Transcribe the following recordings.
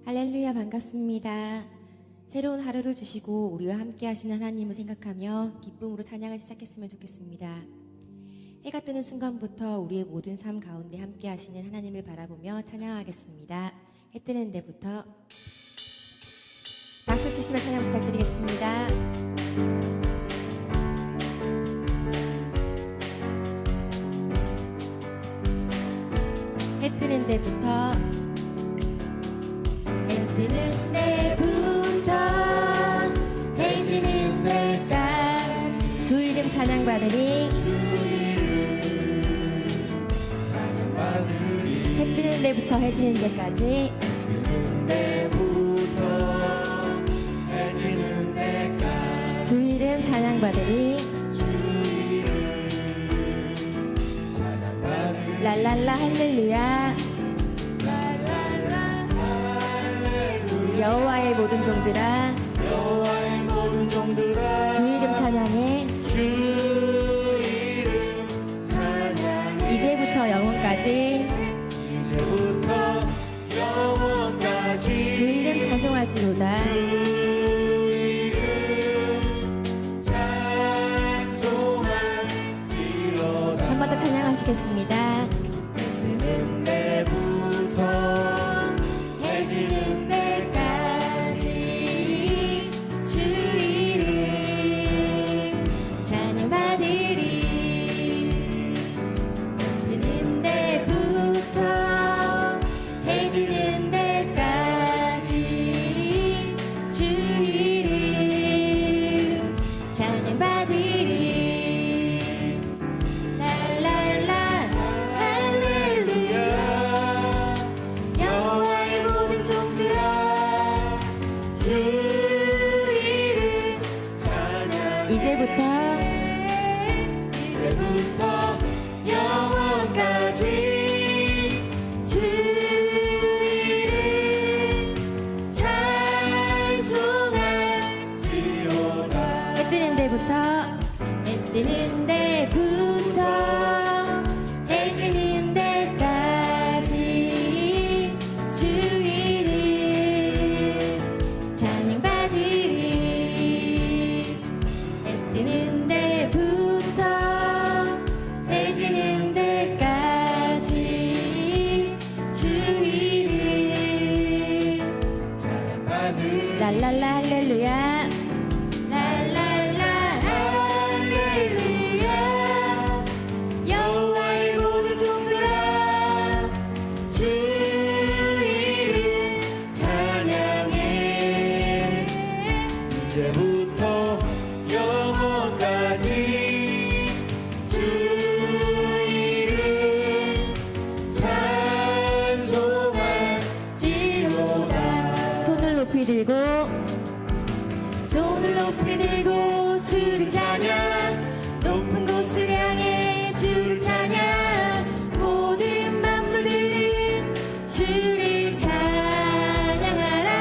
할렐루야, 반갑습니다. 새로운 하루를 주시고 우리와 함께 하시는 하나님을 생각하며 기쁨으로 찬양을 시작했으면 좋겠습니다. 해가 뜨는 순간부터 우리의 모든 삶 가운데 함께 하시는 하나님을 바라보며 찬양하겠습니다. 해 뜨는 데부터 박수 치시며 찬양 부탁드리겠습니다. 해 뜨는 데부터 해 뜨는 데부터 해 지는 데까지 주 이름 찬양 받으리 해 뜨는 데부터 해 지는 데까지 주 이름 찬양 받으리 랄랄라 할렐루야 여호와의 모든 종들아 주 이름 찬양해 이제부터 영원까지 주 이름 찬송할지로다 한 번 더 찬양하시겠습니다. 뜨는 데부터 해지는 데까지 주 이름 찬양 받으리 뜨는 데부터 해지는 데까지 주 이름 찬양 받으리 이제부터 영원까지 주 이름 찬송할지로다 해 뜨는 데부터 해 지는 데까지 주 이름 찬양 받으리 뜨는 데부터 해지는 데까지 주 이름 랄랄라 할렐루야 랄랄라 할렐루야 여호와의 모든 종들아 주 이름 찬양해 이제부터 영원까지 주 이름 찬송할지로다 손을 높이 들고 주를 찬양 높은 곳을 향해 주를 찬양 모든 만물들은 주를 찬양하라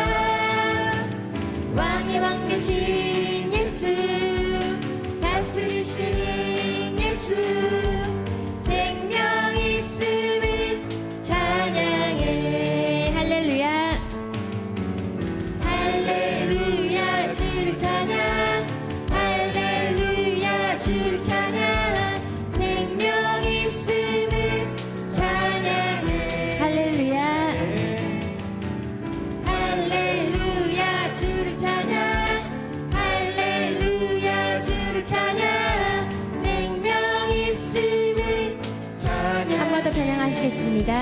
왕의 왕 되신 예수 다스리시는 예수 생명 있음을 찬양해 할렐루야 할렐루야 주를 찬양 할렐루야 주를 찬양 생명 있음을 찬양해 할렐루야 할렐루야 주를 찬양 할렐루야 주를 찬양 생명 있음을 찬양 한 번 더 찬양하시겠습니다.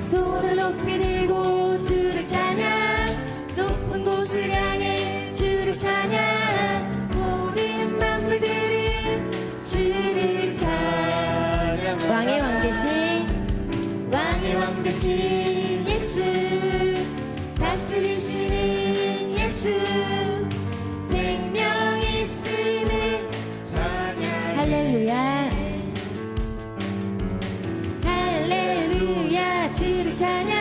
손을 높이 들고 주를 찬양 높은 곳을 향해 주를 찬양 모든 만물들은 주를 찬양 왕의 왕 되신 예수 다스리시는 예수 생명 있음을 찬양 할렐루야 할렐루야 주를 찬양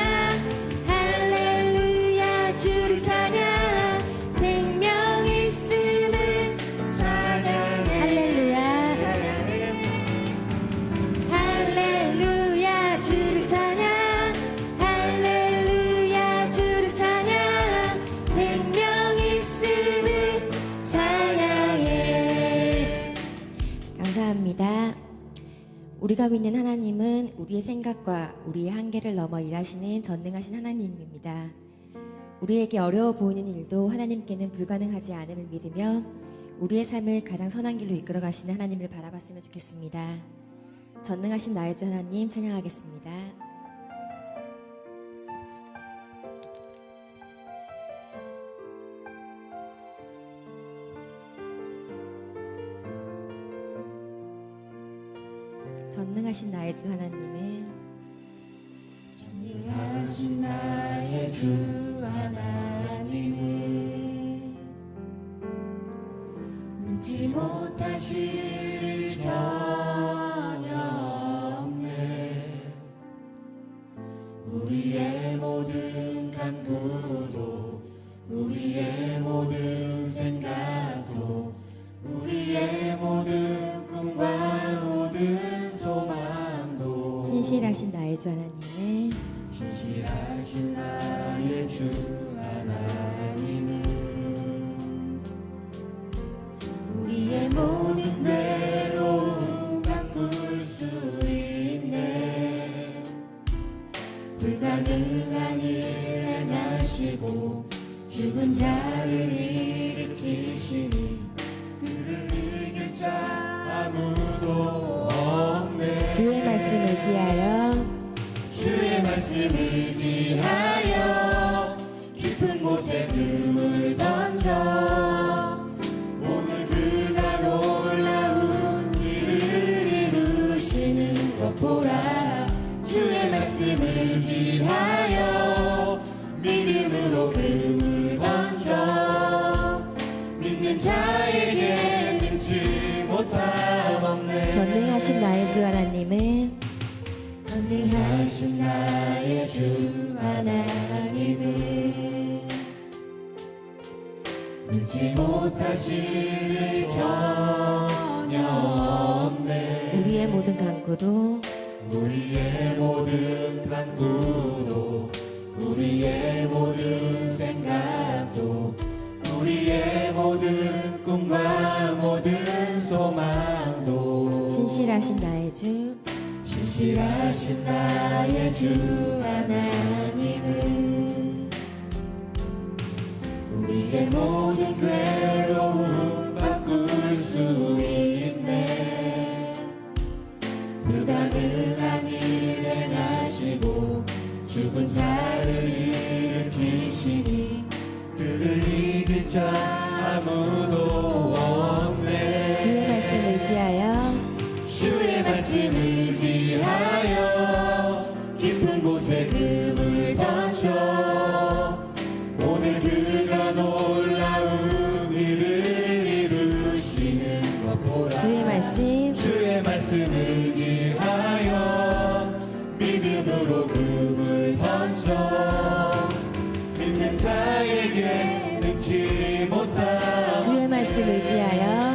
할렐루야 주를 찬양 생명 있음을 찬양 할렐루야 할렐루야 주를 찬양 할렐루야 우리가 믿는 하나님은 우리의 생각과 우리의 한계를 넘어 일하시는 전능하신 하나님입니다. 우리에게 어려워 보이는 일도 하나님께는 불가능하지 않음을 믿으며 우리의 삶을 가장 선한 길로 이끌어 가시는 하나님을 바라봤으면 좋겠습니다. 전능하신 나의 주 하나님 찬양하겠습니다. 전능하신 나의 주 하나님은 전능하신 나의 주 하나님은 물지 못하실 일 전혀 없네. 우리의 모든 간구도 우리의 모든 생각도 우리의 모든 꿈과 모든 소망도 신실하신 나의 주 하나님은 신실하신 나의 주 하나님은 우리의 모든 외로움 바꿀 수 있네. 불가능한 일 행하시고 죽은 자를 일으키시니 그를 이길 자 아무도 없네. 주의 말씀 의지하여 주의 말씀 의지하여 깊은 곳에 금을 던져 오늘 그가 놀라운 일을 이루시는 것 보라. 주의 말씀 의지하여 믿음으로 금을 던져 믿는 자에게 능치 못함 없네. 전능하신 나의 주 하나님은 전능하신 나의 주 하나님은 능치 못하실 일 전혀 없네. 우리의 모든 간구도 우리의 모든 간구도 우리의 모든 생각도 우리의 모든 꿈과 모든 소망도 신실하신 나의 주 신실하신 나의 주 하나님은 우리의 모든 괴로움 바꿀 수 있네. 불가능한 일 행하시고 죽은 자를 일으키시니 그를 이길 자 아무도 없네. 주의 말씀 의지하여 주의 말씀 의지하여 깊은 곳에 금을 던져 오늘 그가 놀라운 일을 이루시는 것 보라. 주의 말씀 의지하여 믿음으로 금을 던져 믿는 자에게 능치 못함. 주의 말씀 의지하여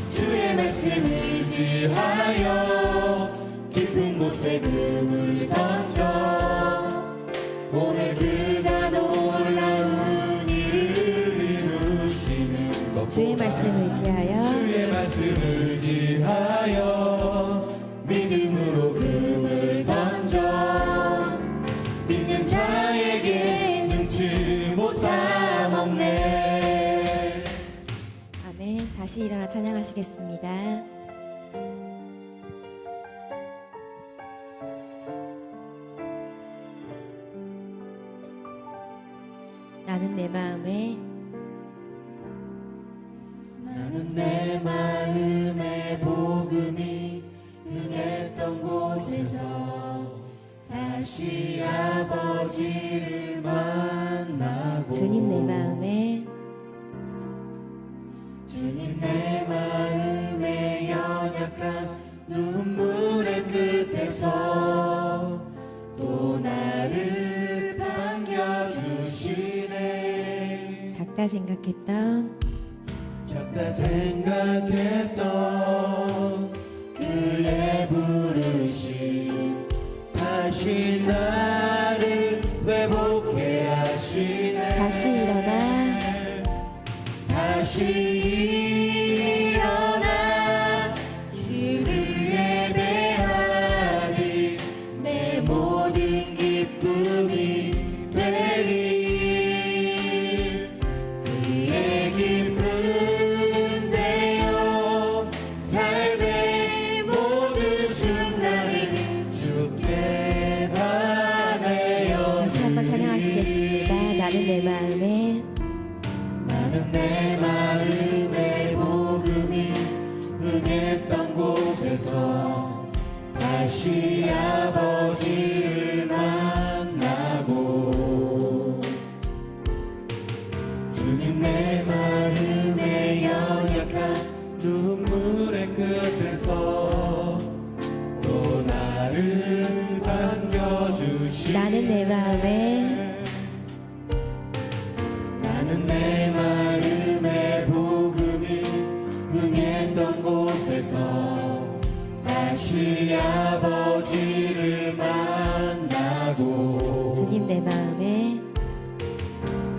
주의 말씀 의지하여 깊은 곳에 금을 던져 오늘 그가 놀라운 일을 이루시는 것 주의 보라. 말씀 의지하여 주의 말씀 의지하여 믿음으로 금을 던져 믿는 자에게 능치 못함 없네. 아멘. 다시 일어나 찬양하시겠습니다. 나는 내 마음에 나는 내 마음의 복음이 흥했던 곳에서 다시 아버지를 만나고 주님 내 마음에 주님 내 마음의 연약한 눈물의 끝에서 또 나를 반겨주시네. 작다 생각했던 작다 생각했던 그의 부르심 다시 나를 회복해 하시네. 다시 일어나 다시 일어나 주를 나는 내 마음의 복음이 응했던 곳에서 다시 아버지를 만나고 주님 내 마음의 연약한 눈물의 끝에서 또 나를 반겨주시 나는 내 마음에 나는 내 마음의 복음이 응했던 곳에서 다시 아버지를 만나고 주님 내 마음에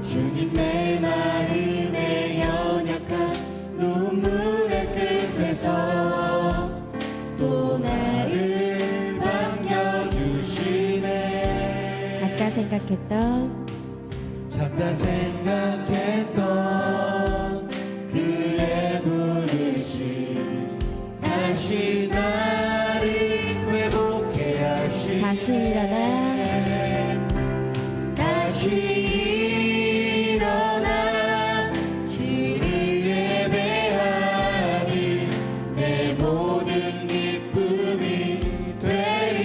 주님 내 마음의 연약한 눈물의 끝에서 또 나를 반겨주시네 작다 생각했던 작다 생각했던 그의 부르심 다시 나를 회복해 하시네 다시 일어나 다시 일어나 주를 예배하니 내 모든 기쁨이 되리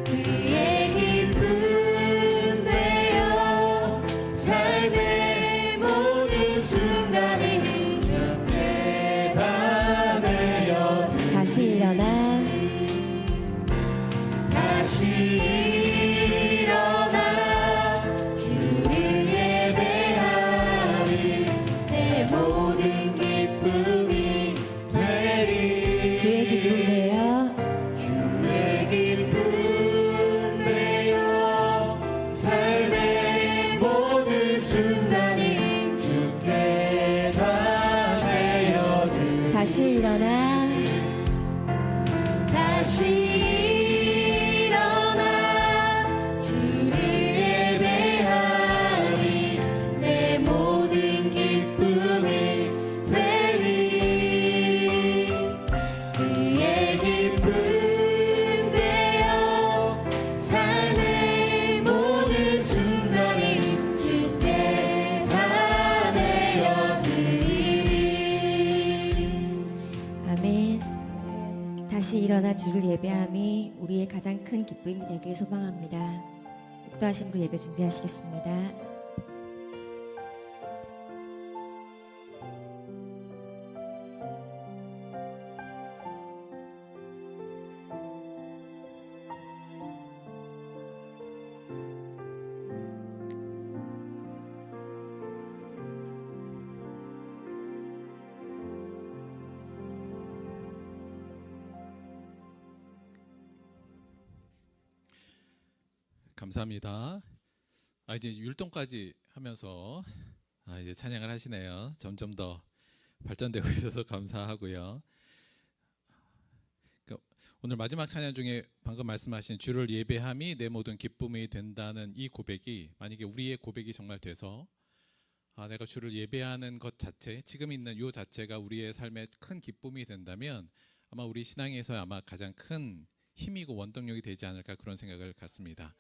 그의 기쁨 되어 삶의 모든 순간이 주께 다 되어 다시 일어나 다시 일어나 주를 예배하니 내 모든 기쁨이 되리 그의 기쁨 되어 주의 기쁨 되어 삶의 모든 순간이 주께 다 되어들 다시 일어나 다시 일어나 주를 예배하니 내 모든 기쁨이 되리 그의 기쁨 되어 삶의 모든 순간이 주께 다 되어드리리 아멘. 다시 일어나 주를 예배함이 우리의 가장 큰 기쁨이 되길 소망합니다. 목도하심으로 예배 준비하시겠습니다. 감사합니다. 이제 율동까지 하면서 이제 찬양을 하시네요. 점점 더 발전되고 있어서 감사하고요. 오늘 마지막 찬양 중에 방금 말씀하신 주를 예배함이 내 모든 기쁨이 된다는 이 고백이 만약에 우리의 고백이 정말 돼서 내가 주를 예배하는 것 자체, 지금 있는 요 자체가 우리의 삶에 큰 기쁨이 된다면 아마 우리 신앙에서 아마 가장 큰 힘이고 원동력이 되지 않을까 그런 생각을 갖습니다.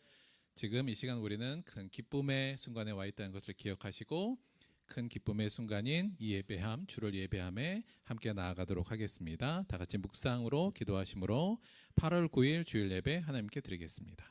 지금 이 시간 우리는 큰 기쁨의 순간에 와 있다는 것을 기억하시고 큰 기쁨의 순간인 이 예배함, 주를 예배함에 함께 나아가도록 하겠습니다. 다 같이 묵상으로 기도하심으로 8월 9일 주일 예배 하나님께 드리겠습니다.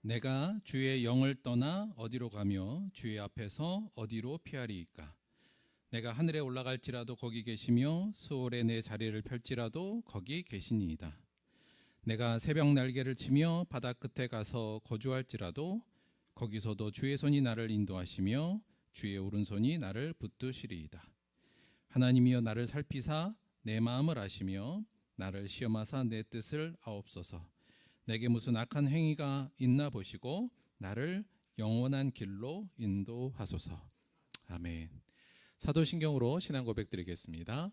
내가 주의 영을 떠나 어디로 가며 주의 앞에서 어디로 피하리이까. 내가 하늘에 올라갈지라도 거기 계시며 수월에 내 자리를 펼지라도 거기 계시니이다. 내가 새벽 날개를 치며 바다 끝에 가서 거주할지라도 거기서도 주의 손이 나를 인도하시며 주의 오른손이 나를 붙드시리이다. 하나님이여 나를 살피사 내 마음을 아시며 나를 시험하사 내 뜻을 아옵소서. 내게 무슨 악한 행위가 있나 보시고 나를 영원한 길로 인도하소서. 아멘. 사도신경으로 신앙 고백 드리겠습니다.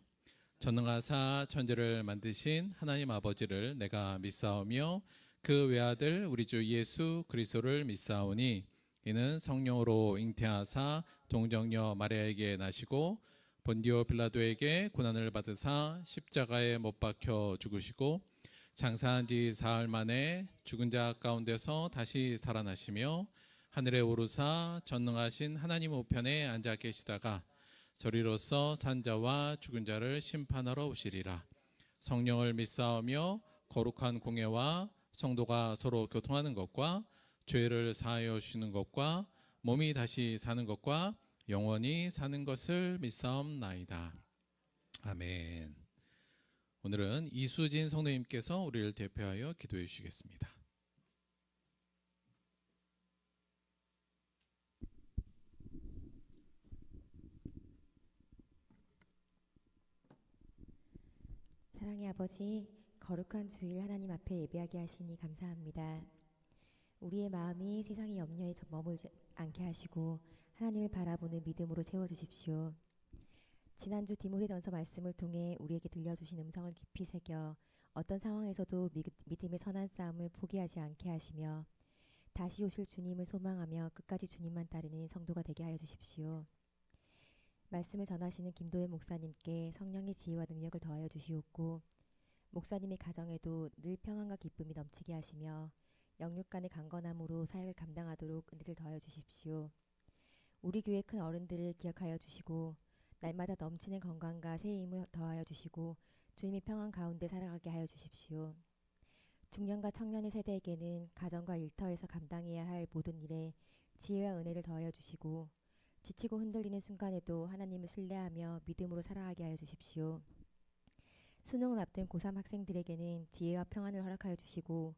전능하사 천지를 만드신 하나님 아버지를 내가 믿사오며 그 외아들 우리 주 예수 그리스도를 믿사오니 이는 성령으로 잉태하사 동정녀 마리아에게 나시고 본디오 빌라도에게 고난을 받으사 십자가에 못 박혀 죽으시고 장사한 지 사흘 만에 죽은 자 가운데서 다시 살아나시며 하늘에 오르사 전능하신 하나님 우편에 앉아 계시다가 저리로서 산자와 죽은 자를 심판하러 오시리라. 성령을 믿사오며 거룩한 공예와 성도가 서로 교통하는 것과 죄를 사하여 주시는 것과 몸이 다시 사는 것과 영원히 사는 것을 믿사옵나이다. 아멘. 오늘은 이수진 성도님께서 우리를 대표하여 기도해 주시겠습니다. 사랑의 아버지, 거룩한 주일 하나님 앞에 예배하게 하시니 감사합니다. 우리의 마음이 세상의 염려에 머물지 않게 하시고 하나님을 바라보는 믿음으로 채워주십시오. 지난주 디모데전서 말씀을 통해 우리에게 들려주신 음성을 깊이 새겨 어떤 상황에서도 믿음의 선한 싸움을 포기하지 않게 하시며 다시 오실 주님을 소망하며 끝까지 주님만 따르는 성도가 되게 하여 주십시오. 말씀을 전하시는 김도현 목사님께 성령의 지혜와 능력을 더하여 주시옵고 목사님의 가정에도 늘 평안과 기쁨이 넘치게 하시며 영육 간의 강건함으로 사역을 감당하도록 은혜를 더하여 주십시오. 우리 교회 큰 어른들을 기억하여 주시고 날마다 넘치는 건강과 새 힘을 더하여 주시고 주님의 평안 가운데 살아가게 하여 주십시오. 중년과 청년의 세대에게는 가정과 일터에서 감당해야 할 모든 일에 지혜와 은혜를 더하여 주시고 지치고 흔들리는 순간에도 하나님을 신뢰하며 믿음으로 살아가게 하여 주십시오. 수능을 앞둔 고3 학생들에게는 지혜와 평안을 허락하여 주시고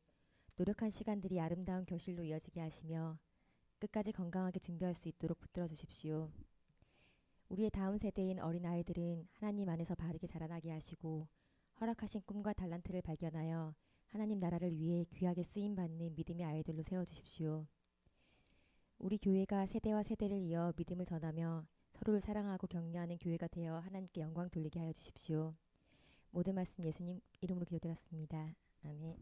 노력한 시간들이 아름다운 교실로 이어지게 하시며 끝까지 건강하게 준비할 수 있도록 붙들어 주십시오. 우리의 다음 세대인 어린아이들은 하나님 안에서 바르게 자라나게 하시고 허락하신 꿈과 달란트를 발견하여 하나님 나라를 위해 귀하게 쓰임받는 믿음의 아이들로 세워주십시오. 우리 교회가 세대와 세대를 이어 믿음을 전하며 서로를 사랑하고 격려하는 교회가 되어 하나님께 영광 돌리게 하여 주십시오. 모든 말씀 예수님 이름으로 기도드렸습니다. 아멘.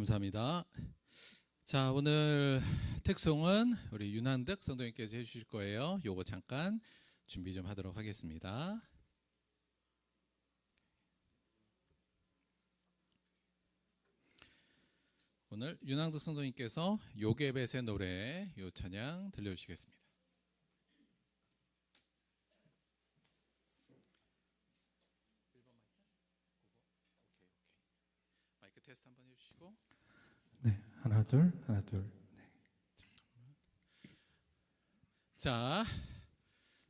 감사합니다. 자, 오늘 특송은 우리 윤한득 성도님께서 해주실 거예요. 요거 잠깐 준비 좀 하도록 하겠습니다. 오늘 윤한득 성도님께서 요게벳의 노래 요 찬양 들려주시겠습니다. 마이크 테스트 한번 해주시고. 네, 하나 둘. 네. 자,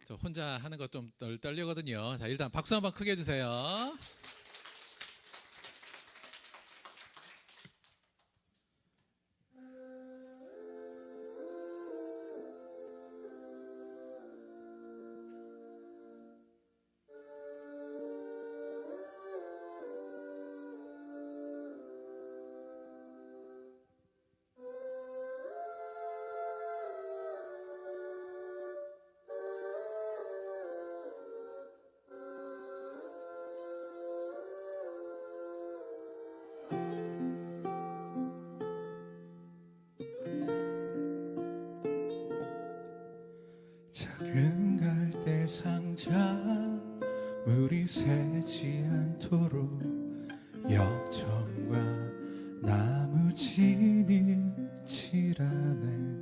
저 혼자 하는 거 좀 떨리거든요. 자, 일단 박수 한번 크게 해주세요. 물이 새지 않도록 역청과 나무 진을 칠하네.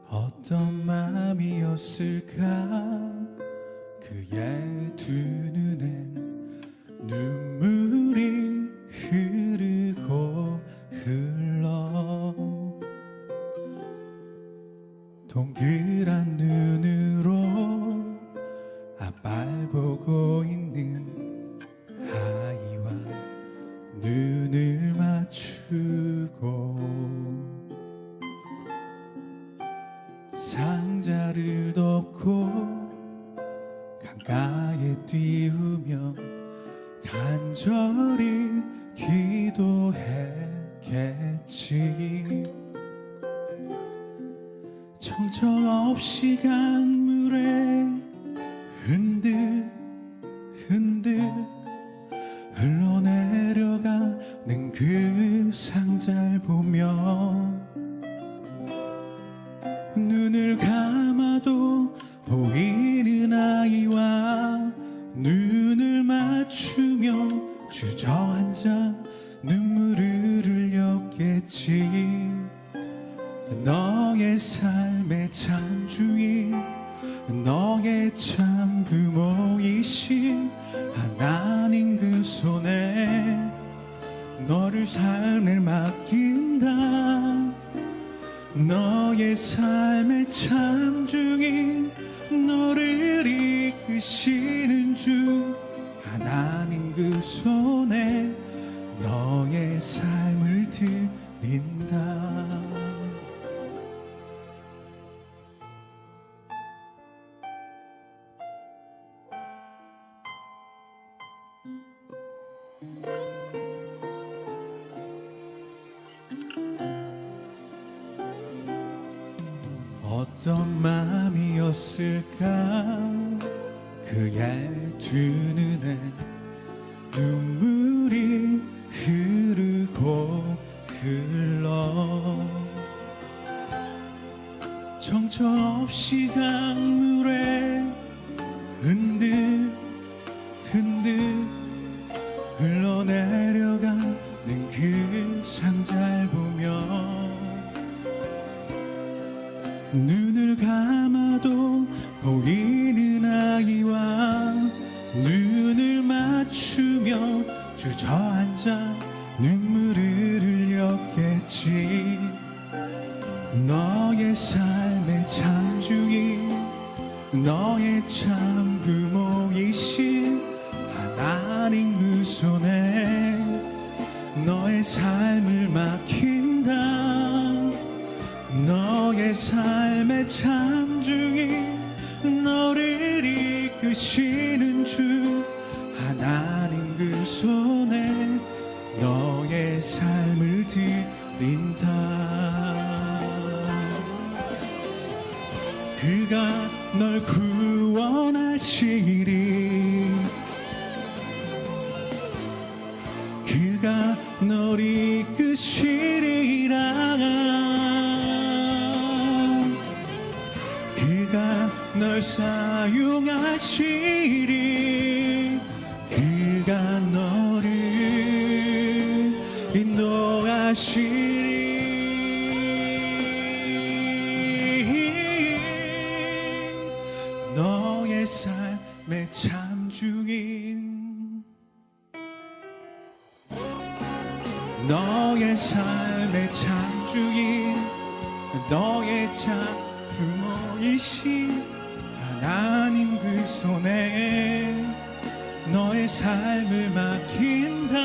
어떤 마음이었을까 그의 두 눈엔 눈물이 흐르고 흘러 동그란 눈으로 앞발 보고 있는 아이와 눈을 맞추고 상자를 덮고 강가에 띄우며 간절히 기도했겠지. 정처없이 강물에 흔들흔들 흘러내려가는 그 상자를 보며 눈을 감아도 보이는 아이와 눈을 맞추며 주저앉아 눈물을 흘렸겠지. 너의 삶의 참 주인 너의 참 부모이신 하나님 그 손에 너를 삶을 맡긴다. 너의 삶의 참 주인 너를 이끄시는 주 하나님 그 손에 너의 삶을 드린다. 어떤 마음이었을까 그의 두 눈에 눈물이 흐르고 흘러 정처없이 강물에 흔들흔들 흘러내려가는 그 상자를 보며 눈을 감아도 보이는 아이와 눈을 맞추며 주저앉아 눈물을 흘렸겠지. 너의 삶의 참 주인 너의 참 부모이신 하나님 그 손에 너의 삶을 맡긴다. 너의 삶의 참 주인 너를 이끄시는 주 하나님 그 손에 너의 삶을 드린다. 그가 널 구원하시리 그가 널 이끄시리라 그가 널 사용하시리 그가 너를 인도하시리 너의 삶의 참 주인 너의 삶의 참 주인 너의 참 부모이신 하나님 그 손에 너의 삶을 맡긴다.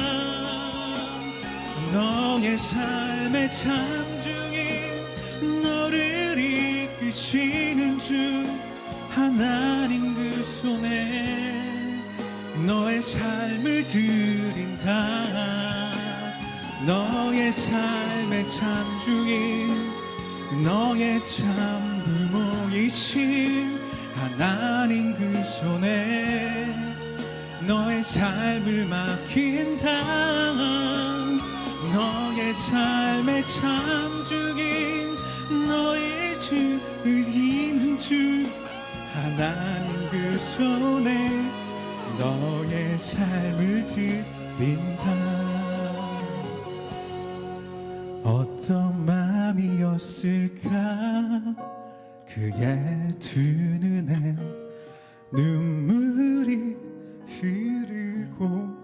너의 삶의 참 주인 너를 이끄시는 주 하나님 그 손에 너의 삶을 드린다. 너의 삶의 참 주인 너의 참 부모이신 하나님 그 손에 너의 삶을 맡긴다. 너의 삶의 참 주인 너의 주를 이는 주 하나님 그 손에 너의 삶을 드린다. 어떤 마음이었을까 그의 두 눈엔 눈물이 흐르고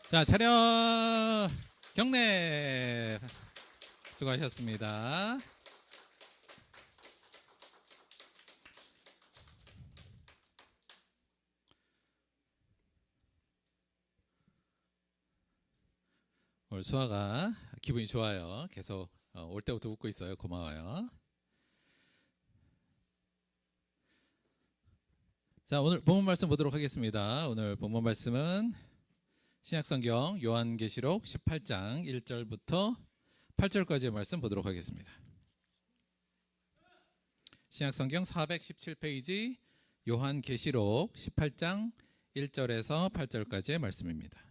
자, 차렷 경례 수고하셨습니다. 오늘 수아가 기분이 좋아요. 계속 올 때부터 웃고 있어요. 고마워요. 자, 오늘 본문 말씀 보도록 하겠습니다. 오늘 본문 말씀은 신약성경 요한계시록 18장 1절부터 8절까지의 말씀 보도록 하겠습니다. 신약성경 417페이지 요한계시록 18장 1절에서 8절까지의 말씀입니다.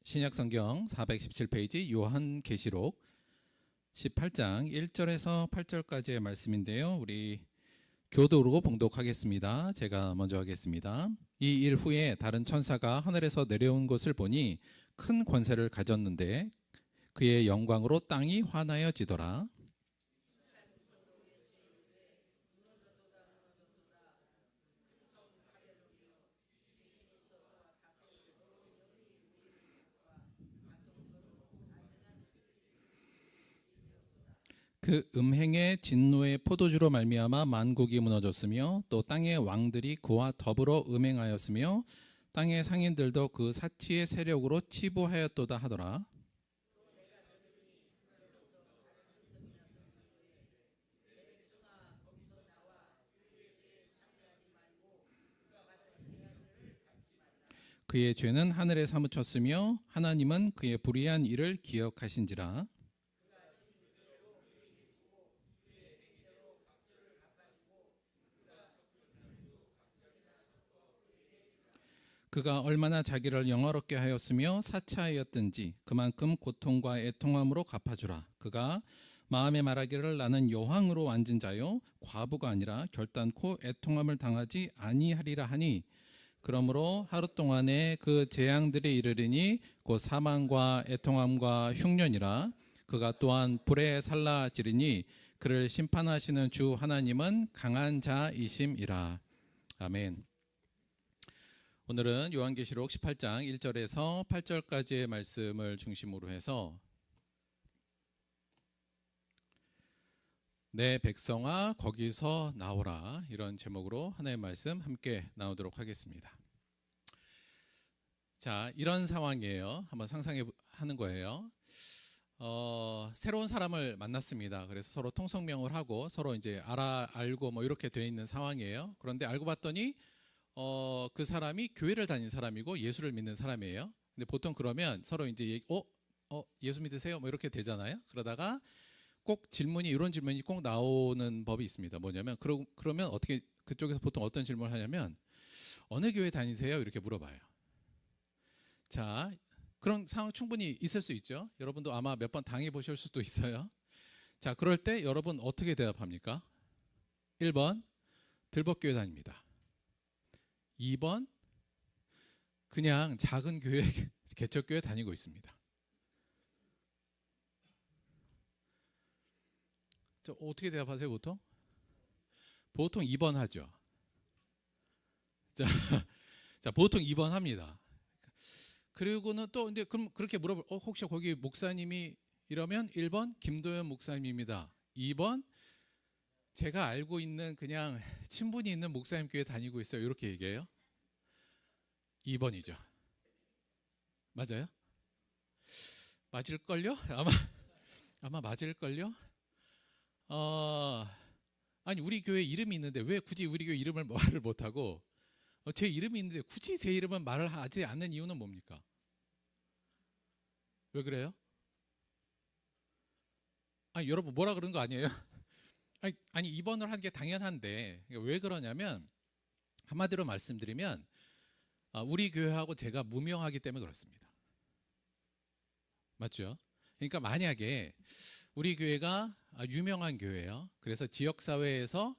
신약성경 417페이지 요한계시록 18장 1절에서 8절까지의 말씀인데요. 우리 교도로 봉독하겠습니다. 제가 먼저 하겠습니다. 이 일 후에 다른 천사가 하늘에서 내려온 것을 보니 큰 권세를 가졌는데 그의 영광으로 땅이 환하여지더라. 그 음행의 진노의 포도주로 말미암아 만국이 무너졌으며 또 땅의 왕들이 그와 더불어 음행하였으며 땅의 상인들도 그 사치의 세력으로 치부하였도다 하더라. 그의 죄는 하늘에 사무쳤으며 하나님은 그의 불의한 일을 기억하신지라. 그가 얼마나 자기를 영화롭게 하였으며 사치하였든지 그만큼 고통과 애통함으로 갚아주라. 그가 마음에 말하기를 나는 여왕으로 앉은 자요 과부가 아니라 결단코 애통함을 당하지 아니하리라 하니 그러므로 하루 동안에 그 재앙들이 이르리니 곧 사망과 애통함과 흉년이라. 그가 또한 불에 살라지리니 그를 심판하시는 주 하나님은 강한 자이심이라. 아멘. 오늘은 요한계시록 18장 1절에서 8절까지의 말씀을 중심으로 해서 내 백성아 거기서 나오라, 이런 제목으로 하나의 말씀 함께 나누도록 하겠습니다. 자, 이런 상황이에요. 한번 상상해 하는 거예요. 새로운 사람을 만났습니다. 그래서 서로 통성명을 하고 서로 이제 알고 뭐 이렇게 돼 있는 상황이에요. 그런데 알고 봤더니 그 사람이 교회를 다닌 사람이고 예수를 믿는 사람이에요. 근데 보통 그러면 서로 이제 예수 믿으세요? 뭐 이렇게 되잖아요. 그러다가 꼭 이런 질문이 꼭 나오는 법이 있습니다. 뭐냐면 그러면 어떻게 그쪽에서 보통 어떤 질문을 하냐면 어느 교회 다니세요? 이렇게 물어봐요. 자, 그런 상황 충분히 있을 수 있죠. 여러분도 아마 몇 번 당해 보실 수도 있어요. 자, 그럴 때 여러분 어떻게 대답합니까? 1번 들법교회 다닙니다. 2번 그냥 작은 교회 개척교회 다니고 있습니다. 저 어떻게 대답하세요 보통? 보통 2번 하죠. 자, 보통 2번 합니다. 그리고는 또 근데 그럼 그렇게 물어볼 혹시 거기 목사님이 이러면 1번 김도현 목사님입니다. 2번 제가 알고 있는 그냥 친분이 있는 목사님 교회 다니고 있어요. 이렇게 얘기해요. 2번이죠. 맞아요? 맞을걸요? 아마 맞을걸요? 아니 우리 교회 이름이 있는데 왜 굳이 우리 교회 이름을 말을 못하고 제 이름이 있는데 굳이 제 이름은 말을 하지 않는 이유는 뭡니까? 왜 그래요? 아니 여러분 뭐라 그런 거 아니에요? 아니 2번을 하는 게 당연한데 왜 그러냐면 한마디로 말씀드리면 우리 교회하고 제가 무명하기 때문에 그렇습니다. 맞죠? 그러니까 만약에 우리 교회가 유명한 교회예요. 그래서 지역사회에서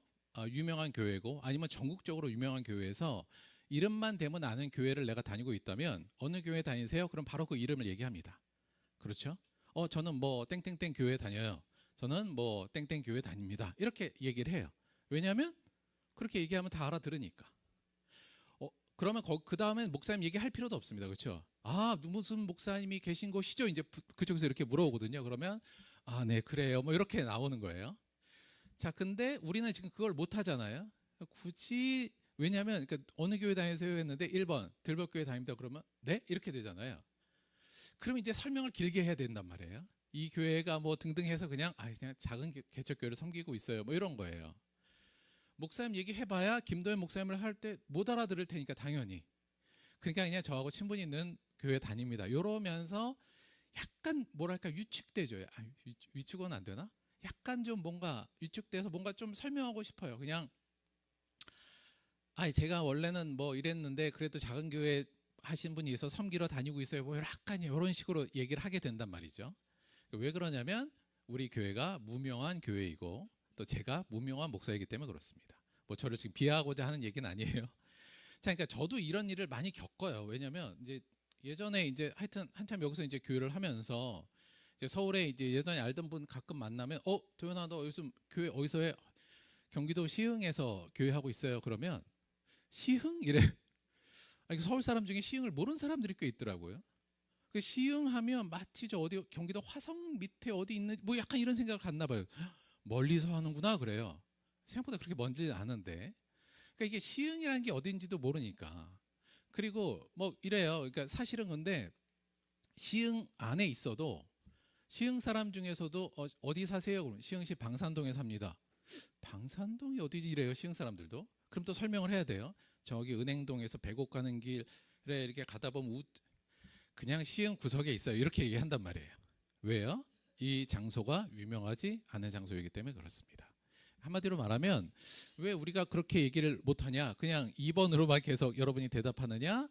유명한 교회고 아니면 전국적으로 유명한 교회에서 이름만 대면 아는 교회를 내가 다니고 있다면 어느 교회 다니세요? 그럼 바로 그 이름을 얘기합니다. 그렇죠? 저는 뭐 땡땡땡 교회 다녀요. 저는 뭐 땡땡 교회 다닙니다. 이렇게 얘기를 해요. 왜냐하면 그렇게 얘기하면 다 알아들으니까. 그러면 그 다음엔 목사님 얘기할 필요도 없습니다. 그렇죠? 무슨 목사님이 계신 곳이죠? 이제 그쪽에서 이렇게 물어보거든요. 그러면 네 그래요. 뭐 이렇게 나오는 거예요. 자, 근데 우리는 지금 그걸 못 하잖아요. 굳이 왜냐하면 그러니까 어느 교회 다니세요 했는데 1번 들벅교회 다닙니다. 그러면 네 이렇게 되잖아요. 그럼 이제 설명을 길게 해야 된단 말이에요. 이 교회가 뭐 등등 해서 그냥 작은 개척교회를 섬기고 있어요. 뭐 이런 거예요. 목사님 얘기해봐야 김도현 목사님을 할 때 못 알아들을 테니까 당연히. 그러니까 그냥 저하고 친분이 있는 교회 다닙니다. 이러면서 약간 뭐랄까 위축되죠. 위축은 안 되나? 약간 좀 뭔가 위축돼서 뭔가 좀 설명하고 싶어요. 그냥 제가 원래는 뭐 이랬는데 그래도 작은 교회 하신 분이 있어서 섬기러 다니고 있어요. 뭐 약간 이런 식으로 얘기를 하게 된단 말이죠. 왜 그러냐면 우리 교회가 무명한 교회이고 또 제가 무명한 목사이기 때문에 그렇습니다. 뭐 저를 지금 비하하고자 하는 얘기는 아니에요. 자, 그러니까 저도 이런 일을 많이 겪어요. 왜냐면 이제 예전에 이제 하여튼 한참 여기서 이제 교회를 하면서 이제 서울에 이제 예전에 알던 분 가끔 만나면 도현아 너 요즘 교회 어디서 해? 경기도 시흥에서 교회 하고 있어요. 그러면 시흥 이래. 서울 사람 중에 시흥을 모르는 사람들이 꽤 있더라고요. 그 시흥하면 마치 저 어디 경기도 화성 밑에 어디 있는 뭐 약간 이런 생각을 갖나 봐요. 멀리서 하는구나 그래요. 생각보다 그렇게 먼지 않은데. 그러니까 이게 시흥이라는 게 어딘지도 모르니까. 그리고 뭐 이래요. 그러니까 사실은 근데 시흥 안에 있어도 시흥 사람 중에서도 어디 사세요? 그러면 시흥시 방산동에 삽니다. 방산동이 어디지 이래요. 시흥 사람들도. 그럼 또 설명을 해야 돼요. 저기 은행동에서 백옥 가는 길에 이렇게 가다 보면 그냥 시흥 구석에 있어요. 이렇게 얘기한단 말이에요. 왜요? 이 장소가 유명하지 않은 장소이기 때문에 그렇습니다. 한마디로 말하면 왜 우리가 그렇게 얘기를 못하냐? 그냥 2번으로만 계속 여러분이 대답하느냐?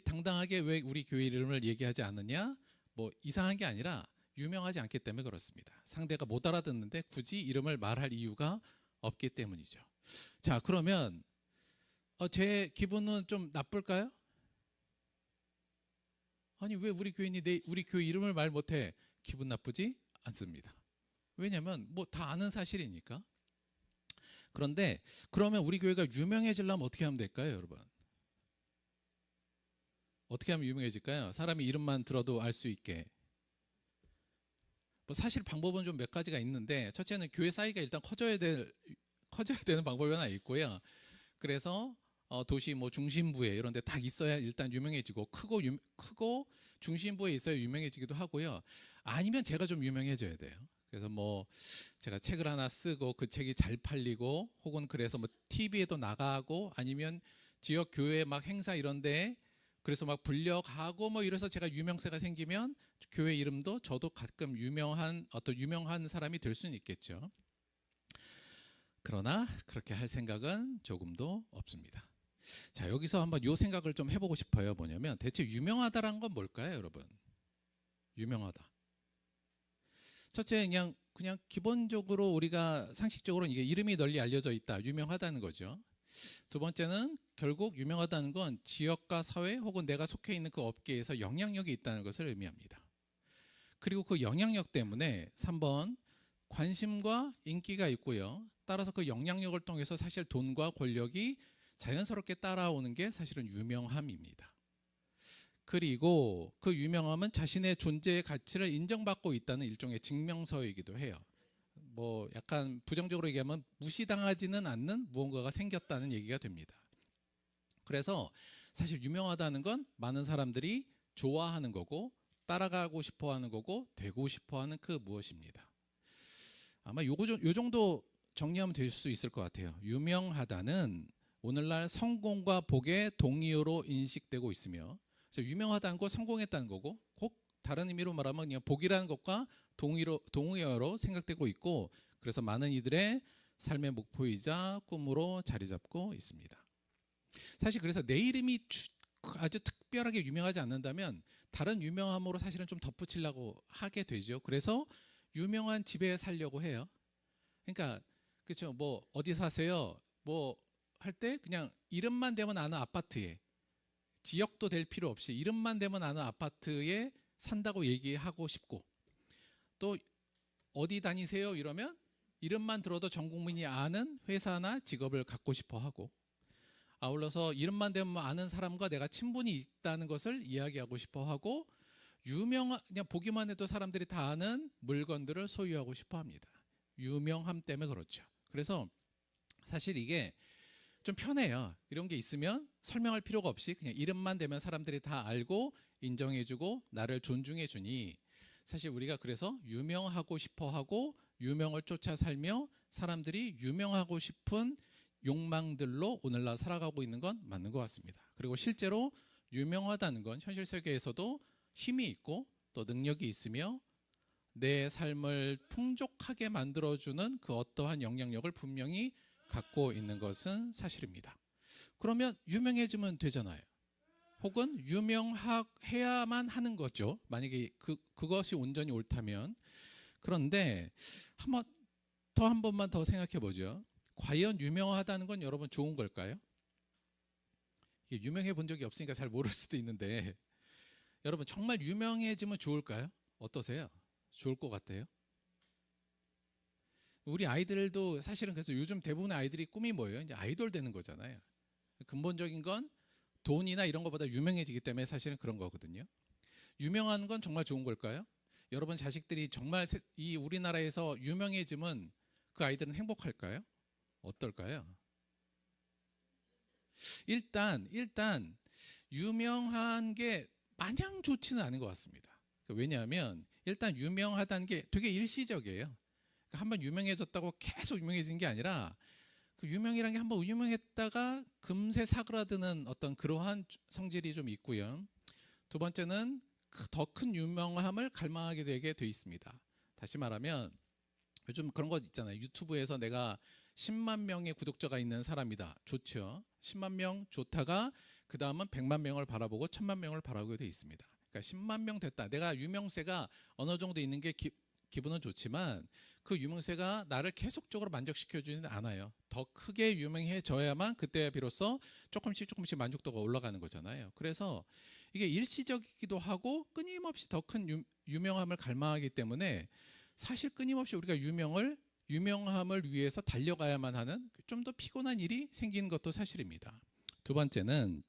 당당하게 왜 우리 교회 이름을 얘기하지 않느냐? 뭐 이상한 게 아니라 유명하지 않기 때문에 그렇습니다. 상대가 못 알아듣는데 굳이 이름을 말할 이유가 없기 때문이죠. 자, 그러면 제 기분은 좀 나쁠까요? 아니 왜 우리 교인이 우리 교회 이름을 말 못해? 기분 나쁘지 않습니다. 왜냐하면 뭐 다 아는 사실이니까. 그런데 그러면 우리 교회가 유명해지려면 어떻게 하면 될까요, 여러분? 어떻게 하면 유명해질까요? 사람이 이름만 들어도 알 수 있게. 뭐 사실 방법은 좀 몇 가지가 있는데 첫째는 교회 사이가 일단 커져야 되는 방법이 하나 있고요. 그래서 도시 뭐 중심부에 이런 데 딱 있어야 일단 유명해지고 크고 중심부에 있어야 유명해지기도 하고요. 아니면 제가 좀 유명해져야 돼요. 그래서 뭐 제가 책을 하나 쓰고 그 책이 잘 팔리고 혹은 그래서 뭐 TV에도 나가고 아니면 지역 교회 막 행사 이런 데 그래서 막 불려가고 뭐 이래서 제가 유명세가 생기면 교회 이름도 저도 가끔 유명한 사람이 될 수는 있겠죠. 그러나 그렇게 할 생각은 조금도 없습니다. 자, 여기서 한번 요 생각을 좀 해보고 싶어요. 뭐냐면 대체 유명하다란 건 뭘까요, 여러분? 유명하다. 첫째 그냥 기본적으로 우리가 상식적으로 이게 이름이 널리 알려져 있다, 유명하다는 거죠. 두 번째는 결국 유명하다는 건 지역과 사회 혹은 내가 속해 있는 그 업계에서 영향력이 있다는 것을 의미합니다. 그리고 그 영향력 때문에 3번 관심과 인기가 있고요. 따라서 그 영향력을 통해서 사실 돈과 권력이 자연스럽게 따라오는 게 사실은 유명함입니다. 그리고 그 유명함은 자신의 존재의 가치를 인정받고 있다는 일종의 증명서이기도 해요. 뭐 약간 부정적으로 얘기하면 무시당하지는 않는 무언가가 생겼다는 얘기가 됩니다. 그래서 사실 유명하다는 건 많은 사람들이 좋아하는 거고 따라가고 싶어하는 거고 되고 싶어하는 그 무엇입니다. 아마 요 정도 정리하면 될 수 있을 것 같아요. 유명하다는 오늘날 성공과 복의 동의어로 인식되고 있으며, 그래서 유명하다는 거 성공했다는 거고 꼭 다른 의미로 말하면 그냥 복이라는 것과 동의어로 생각되고 있고, 그래서 많은 이들의 삶의 목표이자 꿈으로 자리 잡고 있습니다. 사실 그래서 내 이름이 아주 특별하게 유명하지 않는다면 다른 유명함으로 사실은 좀 덧붙이려고 하게 되죠. 그래서 유명한 집에 살려고 해요. 그러니까 그렇죠. 뭐 어디 사세요? 뭐 할 때 그냥 이름만 대면 아는 아파트에, 지역도 될 필요 없이 이름만 대면 아는 아파트에 산다고 얘기하고 싶고, 또 어디 다니세요? 이러면 이름만 들어도 전 국민이 아는 회사나 직업을 갖고 싶어 하고, 아울러서 이름만 대면 아는 사람과 내가 친분이 있다는 것을 이야기하고 싶어 하고, 그냥 보기만 해도 사람들이 다 아는 물건들을 소유하고 싶어 합니다. 유명함 때문에 그렇죠. 그래서 사실 이게 좀 편해요. 이런 게 있으면 설명할 필요가 없이 그냥 이름만 대면 사람들이 다 알고 인정해주고 나를 존중해주니, 사실 우리가 그래서 유명하고 싶어 하고 유명을 쫓아 살며 사람들이 유명하고 싶은 욕망들로 오늘날 살아가고 있는 건 맞는 것 같습니다. 그리고 실제로 유명하다는 건 현실 세계에서도 힘이 있고 또 능력이 있으며 내 삶을 풍족하게 만들어주는 그 어떠한 영향력을 분명히 갖고 있는 것은 사실입니다. 그러면 유명해지면 되잖아요. 혹은 유명해야만 하는 거죠. 만약에 그것이 온전히 옳다면. 그런데 한 번만 더 생각해 보죠. 과연 유명하다는 건 여러분 좋은 걸까요? 이게 유명해 본 적이 없으니까 잘 모를 수도 있는데, 여러분 정말 유명해지면 좋을까요? 어떠세요? 좋을 것 같아요? 우리 아이들도 사실은 그래서 요즘 대부분의 아이들이 꿈이 뭐예요? 이제 아이돌 되는 거잖아요. 근본적인 건 돈이나 이런 것보다 유명해지기 때문에 사실은 그런 거거든요. 유명한 건 정말 좋은 걸까요? 여러분 자식들이 정말 이 우리나라에서 유명해지면 그 아이들은 행복할까요? 어떨까요? 일단 유명한 게 마냥 좋지는 않은 것 같습니다. 왜냐하면 일단 유명하다는 게 되게 일시적이에요. 한번 유명해졌다고 계속 유명해진 게 아니라, 그 유명이라는 게 한번 유명했다가 금세 사그라드는 어떤 그러한 성질이 좀 있고요. 두 번째는 더 큰 유명함을 갈망하게 되게 돼 있습니다. 다시 말하면 요즘 그런 거 있잖아요. 유튜브에서 내가 10만 명의 구독자가 있는 사람이다. 좋죠. 10만 명 좋다가 그 다음은 100만 명을 바라보고 1000만 명을 바라보게 돼 있습니다. 그러니까 10만 명 됐다. 내가 유명세가 어느 정도 있는 게 기분은 좋지만 그 유명세가 나를 계속적으로 만족시켜주지는 않아요. 더 크게 유명해져야만 그때 비로소 조금씩 만족도가 올라가는 거잖아요. 그래서 이게 일시적이기도 하고 끊임없이 더 큰 유명함을 갈망하기 때문에 사실 끊임없이 우리가 유명함을 위해서 달려가야만 하는 좀 더 피곤한 일이 생기는 것도 사실입니다. 두 번째는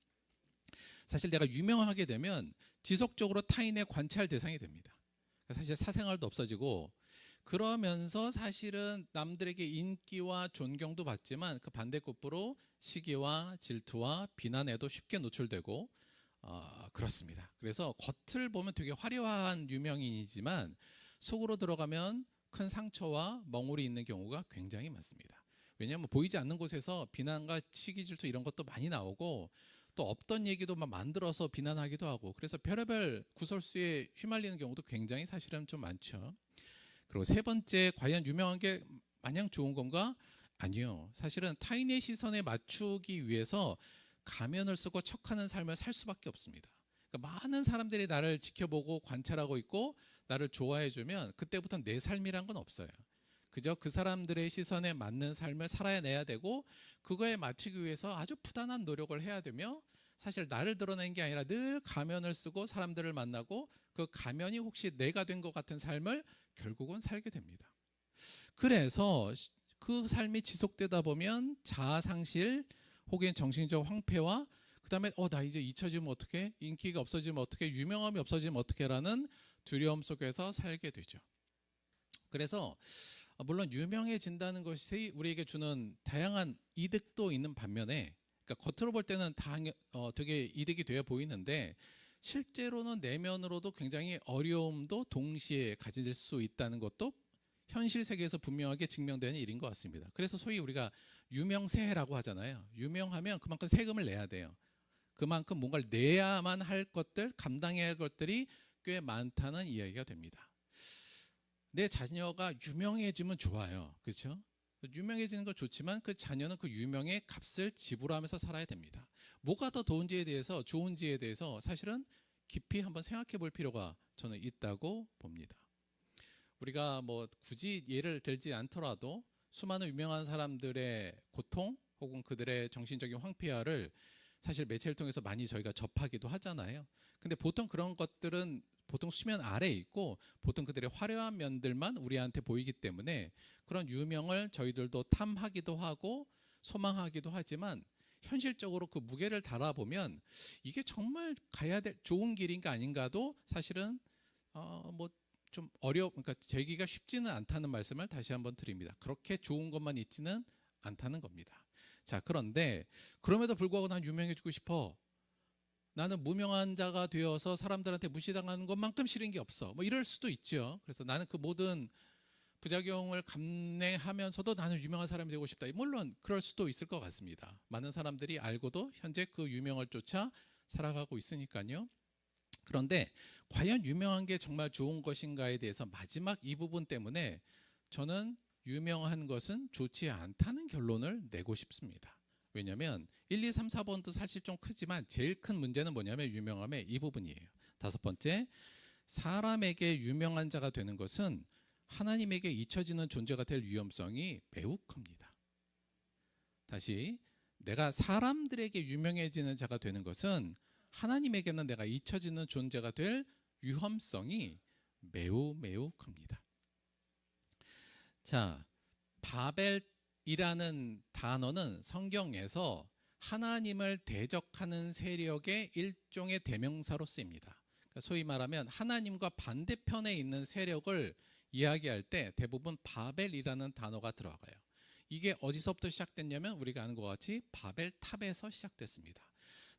사실 내가 유명하게 되면 지속적으로 타인의 관찰 대상이 됩니다. 사실 사생활도 없어지고, 그러면서 사실은 남들에게 인기와 존경도 받지만 그 반대급부로 시기와 질투와 비난에도 쉽게 노출되고 그렇습니다. 그래서 겉을 보면 되게 화려한 유명인이지만 속으로 들어가면 큰 상처와 멍울이 있는 경우가 굉장히 많습니다. 왜냐하면 보이지 않는 곳에서 비난과 시기 질투 이런 것도 많이 나오고, 또 없던 얘기도 막 만들어서 비난하기도 하고, 그래서 별의별 구설수에 휘말리는 경우도 굉장히 사실은 좀 많죠. 그리고 세 번째, 과연 유명한 게 마냥 좋은 건가? 아니요. 사실은 타인의 시선에 맞추기 위해서 가면을 쓰고 척하는 삶을 살 수밖에 없습니다. 그러니까 많은 사람들이 나를 지켜보고 관찰하고 있고 나를 좋아해주면 그때부터 내 삶이란 건 없어요. 그저 그 사람들의 시선에 맞는 삶을 살아내야 되고, 그거에 맞추기 위해서 아주 부단한 노력을 해야 되며, 사실 나를 드러낸 게 아니라 늘 가면을 쓰고 사람들을 만나고 그 가면이 혹시 내가 된 것 같은 삶을 결국은 살게 됩니다. 그래서 그 삶이 지속되다 보면 자아상실 혹은 정신적 황폐와 그 다음에 나 이제 잊혀지면 어떡해? 인기가 없어지면 어떡해? 유명함이 없어지면 어떡해? 라는 두려움 속에서 살게 되죠. 그래서 물론 유명해진다는 것이 우리에게 주는 다양한 이득도 있는 반면에, 그러니까 겉으로 볼 때는 되게 이득이 되어 보이는데 실제로는 내면으로도 굉장히 어려움도 동시에 가질 수 있다는 것도 현실 세계에서 분명하게 증명되는 일인 것 같습니다. 그래서 소위 우리가 유명세라고 하잖아요. 유명하면 그만큼 세금을 내야 돼요. 그만큼 뭔가를 내야만 할 것들, 감당해야 할 것들이 꽤 많다는 이야기가 됩니다. 내 자녀가 유명해지면 좋아요. 그렇죠? 유명해지는 건 좋지만 그 자녀는 그 유명의 값을 지불하면서 살아야 됩니다. 뭐가 더 좋은지에 대해서 사실은 깊이 한번 생각해 볼 필요가 저는 있다고 봅니다. 우리가 뭐 굳이 예를 들지 않더라도 수많은 유명한 사람들의 고통 혹은 그들의 정신적인 황폐화를 사실 매체를 통해서 많이 저희가 접하기도 하잖아요. 근데 보통 그런 것들은 보통 수면 아래에 있고 보통 그들의 화려한 면들만 우리한테 보이기 때문에 그런 유명을 저희들도 탐하기도 하고 소망하기도 하지만 현실적으로 그 무게를 달아보면 이게 정말 가야 될 좋은 길인가 아닌가도 사실은 뭐 좀 그러니까 재기가 쉽지는 않다는 말씀을 다시 한번 드립니다. 그렇게 좋은 것만 있지는 않다는 겁니다. 자, 그런데 그럼에도 불구하고 난 유명해지고 싶어. 나는 무명한 자가 되어서 사람들한테 무시당하는 것만큼 싫은 게 없어. 뭐 이럴 수도 있죠. 그래서 나는 그 모든 부작용을 감내하면서도 나는 유명한 사람이 되고 싶다. 물론 그럴 수도 있을 것 같습니다. 많은 사람들이 알고도 현재 그 유명을 쫓아 살아가고 있으니까요. 그런데 과연 유명한 게 정말 좋은 것인가에 대해서 마지막 이 부분 때문에 저는 유명한 것은 좋지 않다는 결론을 내고 싶습니다. 왜냐하면 1, 2, 3, 4번도 사실 좀 크지만 제일 큰 문제는 뭐냐면 유명함의 이 부분이에요. 5번째, 사람에게 유명한 자가 되는 것은 하나님에게 잊혀지는 존재가 될 위험성이 매우 큽니다. 다시, 내가 사람들에게 유명해지는 자가 되는 것은 하나님에게는 내가 잊혀지는 존재가 될 위험성이 매우 큽니다. 자, 바벨이라는 단어는 성경에서 하나님을 대적하는 세력의 일종의 대명사로 쓰입니다. 그러니까 소위 말하면 하나님과 반대편에 있는 세력을 이야기할 때 대부분 바벨이라는 단어가 들어가요. 이게 어디서부터 시작됐냐면 우리가 아는 것 같이 바벨탑에서 시작됐습니다.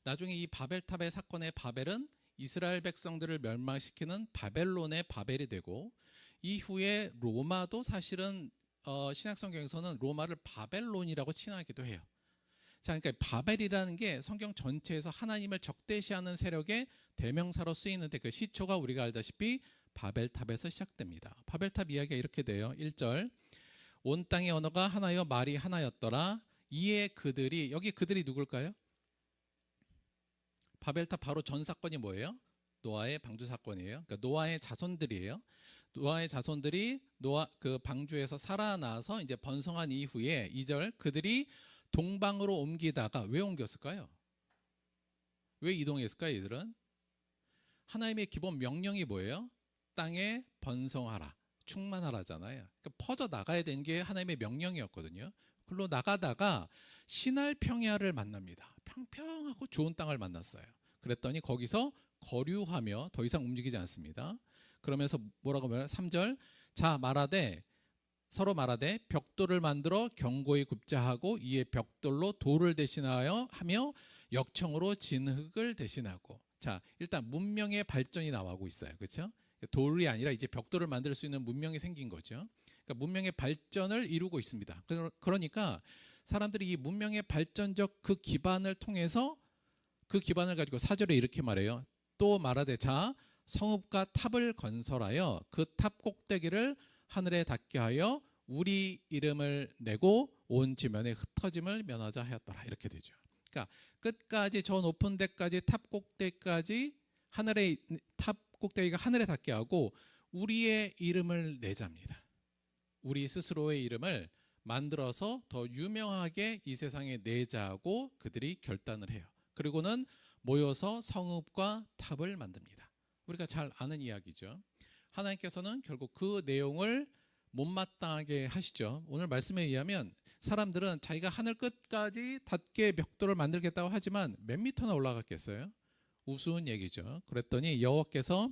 나중에 이 바벨탑의 사건의 바벨은 이스라엘 백성들을 멸망시키는 바벨론의 바벨이 되고 이후에 로마도 사실은 신약성경에서는 로마를 바벨론이라고 칭하기도 해요. 자, 그러니까 바벨이라는 게 성경 전체에서 하나님을 적대시하는 세력의 대명사로 쓰이는데 그 시초가 우리가 알다시피 바벨탑에서 시작됩니다. 바벨탑 이야기가 이렇게 돼요. 1절, 온 땅의 언어가 하나여 말이 하나였더라. 이에 그들이, 여기 그들이 누굴까요? 바벨탑 바로 전 사건이 뭐예요? 노아의 방주 사건이에요. 그러니까 노아의 자손들이에요. 노아의 자손들이 노아 그 방주에서 살아나서 이제 번성한 이후에 2절, 그들이 동방으로 옮기다가 왜 옮겼을까요? 왜 이동했을까요? 이들은 하나님의 기본 명령이 뭐예요? 땅에 번성하라, 충만하라잖아요. 그러니까 퍼져 나가야 되는 게 하나님의 명령이었거든요. 그걸로 나가다가 시날 평야를 만납니다. 평평하고 좋은 땅을 만났어요. 그랬더니 거기서 거류하며 더 이상 움직이지 않습니다. 그러면서 뭐라고 말해요? 3절, 자 서로 말하되 벽돌을 만들어 견고히 굽자 하고 이에 벽돌로 돌을 대신하여 하며 역청으로 진흙을 대신하고. 자, 일단 문명의 발전이 나오고 있어요. 그렇죠? 돌이 아니라 이제 벽돌을 만들 수 있는 문명이 생긴 거죠. 그러니까 문명의 발전을 이루고 있습니다. 그러니까 사람들이 이 문명의 발전적 그 기반을 통해서 그 기반을 가지고 4절에 이렇게 말해요. 또 말하되 자 성읍과 탑을 건설하여 그 탑 꼭대기를 하늘에 닿게 하여 우리 이름을 내고 온 지면에 흩어짐을 면하자 하였더라. 이렇게 되죠. 그러니까 끝까지 저 높은 데까지 탑 꼭대기까지 탑 꼭대기가 하늘에 닿게 하고 우리의 이름을 내자입니다. 우리 스스로의 이름을 만들어서 더 유명하게 이 세상에 내자고 그들이 결단을 해요. 그리고는 모여서 성읍과 탑을 만듭니다. 우리가 잘 아는 이야기죠. 하나님께서는 결국 그 내용을 못마땅하게 하시죠. 오늘 말씀에 의하면 사람들은 자기가 하늘 끝까지 닿게 벽돌을 만들겠다고 하지만 몇 미터나 올라갔겠어요? 우스운 얘기죠. 그랬더니 여호와께서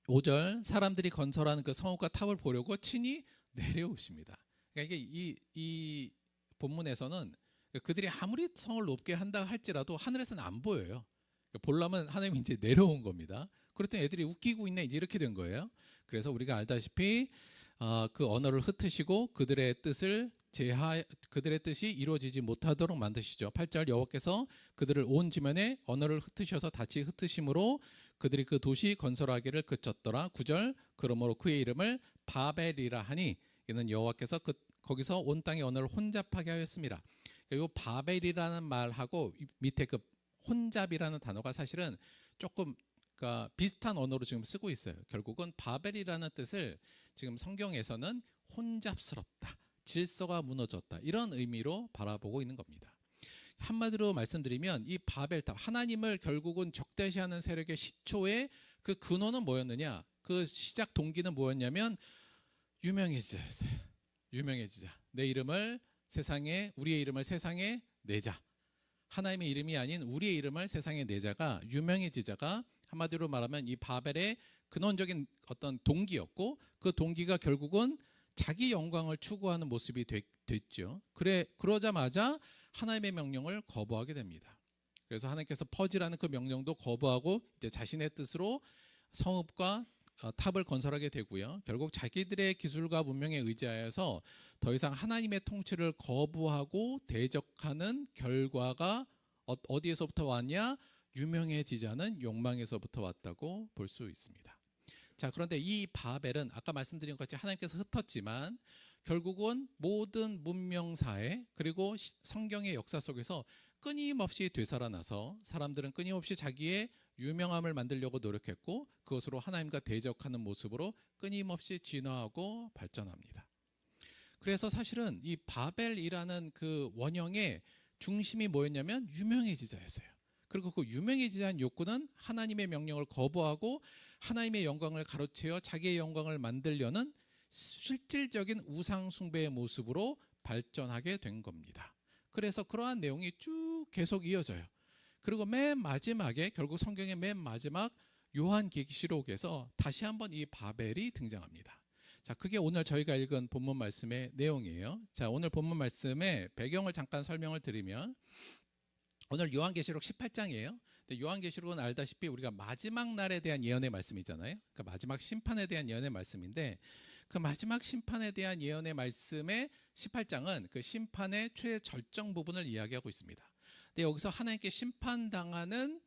5절, 사람들이 건설하는 그 성읍과 탑을 보려고 친히 내려오십니다. 그러니까 이게 이 본문에서는 그들이 아무리 성을 높게 한다 할지라도 하늘에서는 안 보여요. 보려면 하나님이 이제 내려온 겁니다. 그랬더니 애들이 웃기고 있네, 이제 이렇게 된 거예요. 그래서 우리가 알다시피 그 언어를 흩으시고 그들의 뜻이 이루어지지 못하도록 만드시죠. 8절, 여호와께서 그들을 온 지면에 언어를 흩으셔서 다시 흩으심으로 그들이 그 도시 건설하기를 그쳤더라. 9절 그러므로 그의 이름을 바벨이라 하니 이는 여호와께서 거기서 온 땅의 언어를 혼잡하게 하였습니다. 이 바벨이라는 말하고 밑에 그 혼잡이라는 단어가 사실은 조금 그러니까 비슷한 언어로 지금 쓰고 있어요. 결국은 바벨이라는 뜻을 지금 성경에서는 혼잡스럽다, 질서가 무너졌다 이런 의미로 바라보고 있는 겁니다. 한마디로 말씀드리면 이 바벨탑, 하나님을 결국은 적대시하는 세력의 시초의 그 근원은 뭐였느냐? 그 시작 동기는 뭐였냐면 유명해지자였어요. 유명해지자. 내 이름을 세상에, 우리의 이름을 세상에 내자. 하나님의 이름이 아닌 우리의 이름을 세상에 내자가, 유명해지자가 한마디로 말하면 이 바벨의 근원적인 어떤 동기였고, 그 동기가 결국은 자기 영광을 추구하는 모습이 됐죠. 그러자마자 하나님의 명령을 거부하게 됩니다. 그래서 하나님께서 퍼지라는 그 명령도 거부하고 이제 자신의 뜻으로 성읍과 탑을 건설하게 되고요. 결국 자기들의 기술과 문명에 의지하여서 더 이상 하나님의 통치를 거부하고 대적하는 결과가 어디에서부터 왔냐? 유명해지자는 욕망에서부터 왔다고 볼 수 있습니다. 자, 그런데 이 바벨은 아까 말씀드린 것 같이 하나님께서 흩었지만 결국은 모든 문명사에 그리고 성경의 역사 속에서 끊임없이 되살아나서 사람들은 끊임없이 자기의 유명함을 만들려고 노력했고 그것으로 하나님과 대적하는 모습으로 끊임없이 진화하고 발전합니다. 그래서 사실은 이 바벨이라는 그 원형의 중심이 뭐였냐면 유명해지자였어요. 그리고 그 유명해지자는 욕구는 하나님의 명령을 거부하고 하나님의 영광을 가로채어 자기의 영광을 만들려는 실질적인 우상 숭배의 모습으로 발전하게 된 겁니다. 그래서 그러한 내용이 쭉 계속 이어져요. 그리고 맨 마지막에 결국 성경의 맨 마지막 요한계시록에서 다시 한번 이 바벨이 등장합니다. 자, 그게 오늘 저희가 읽은 본문 말씀의 내용이에요. 자, 오늘 본문 말씀의 배경을 잠깐 설명을 드리면 오늘 요한계시록 18장이에요. 근데 요한계시록은 알다시피 우리가 마지막 날에 대한 예언의 말씀이잖아요. 그러니까 마지막 심판에 대한 예언의 말씀인데 그 마지막 심판에 대한 예언의 말씀의 18장은 그 심판의 최절정 부분을 이야기하고 있습니다. 근데 여기서 하나님께 심판당하는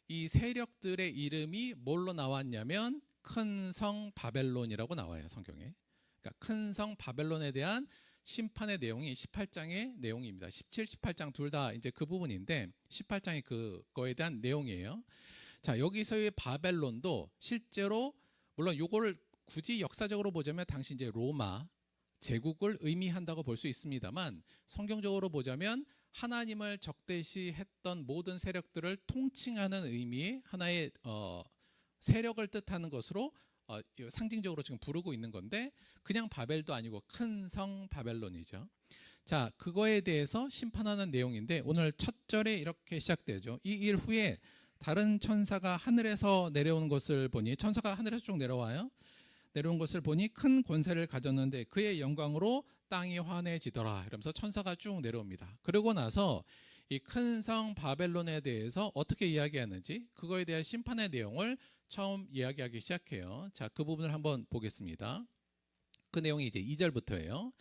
이 세력들의 이름이 뭘로 나왔냐면 큰 성 바벨론이라고 나와요, 성경에. 그러니까 큰 성 바벨론에 대한 심판의 내용이 18장의 내용입니다. 17, 18장 둘 다 이제 그 부분인데 18장이 그거에 대한 내용이에요. 자, 여기서의 바벨론도 실제로 물론 요거를 굳이 역사적으로 보자면 당시 이제 로마 제국을 의미한다고 볼 수 있습니다만 성경적으로 보자면 하나님을 적대시했던 모든 세력들을 통칭하는 의미의 하나의 세력을 뜻하는 것으로 상징적으로 지금 부르고 있는 건데 그냥 바벨도 아니고 큰 성 바벨론이죠. 자, 그거에 대해서 심판하는 내용인데 오늘 첫 절에 이렇게 시작되죠. 이 일 후에 다른 천사가 하늘에서 내려오는 것을 보니 천사가 하늘에서 쭉 내려와요. 내려온 것을 보니 큰 권세를 가졌는데 그의 영광으로 땅이 환해지더라. 이러면서 천사가 쭉 내려옵니다. 그러고 나서 이 큰 성 바벨론에 대해서 어떻게 이야기하는지 그거에 대한 심판의 내용을 처음 이야기하기 시작해요. 자, 그 부분을 한번 보겠습니다. 그 내용이 이제 2절부터예요.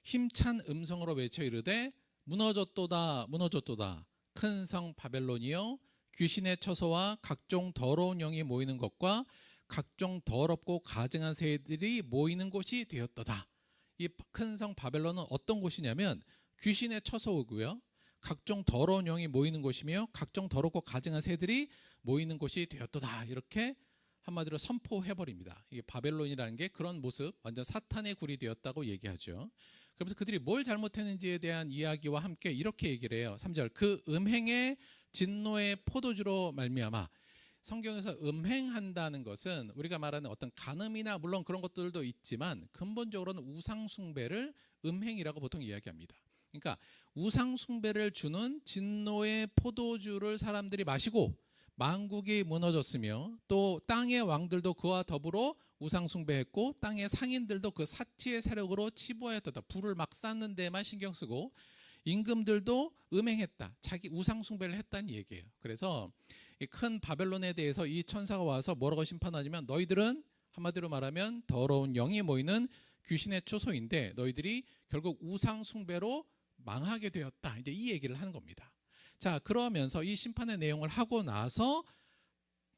힘찬 음성으로 외쳐 이르되 무너졌도다 무너졌도다 큰 성 바벨론이여 귀신의 처소와 각종 더러운 영이 모이는 것과 각종 더럽고 가증한 새들이 모이는 곳이 되었도다. 이 큰 성 바벨론은 어떤 곳이냐면 귀신의 처소고요. 각종 더러운 영이 모이는 곳이며 각종 더럽고 가증한 새들이 모이는 곳이 되었도다. 이렇게 한마디로 선포해버립니다. 이게 바벨론이라는 게 그런 모습, 완전 사탄의 굴이 되었다고 얘기하죠. 그러면서 그들이 뭘 잘못했는지에 대한 이야기와 함께 이렇게 얘기를 해요. 3절 그 음행의 진노의 포도주로 말미암아. 성경에서 음행한다는 것은 우리가 말하는 어떤 간음이나 물론 그런 것들도 있지만 근본적으로는 우상 숭배를 음행이라고 보통 이야기합니다. 그러니까 우상 숭배를 주는 진노의 포도주를 사람들이 마시고 만국이 무너졌으며 또 땅의 왕들도 그와 더불어 우상 숭배했고 땅의 상인들도 그 사치의 세력으로 치부하였다. 불을 막 쌓는 데만 신경 쓰고 임금들도 음행했다. 자기 우상 숭배를 했다는 얘기예요. 그래서 이 큰 바벨론에 대해서 이 천사가 와서 뭐라고 심판하냐면 너희들은 한마디로 말하면 더러운 영이 모이는 귀신의 초소인데 너희들이 결국 우상 숭배로 망하게 되었다. 이제 이 얘기를 하는 겁니다. 자, 그러면서 이 심판의 내용을 하고 나서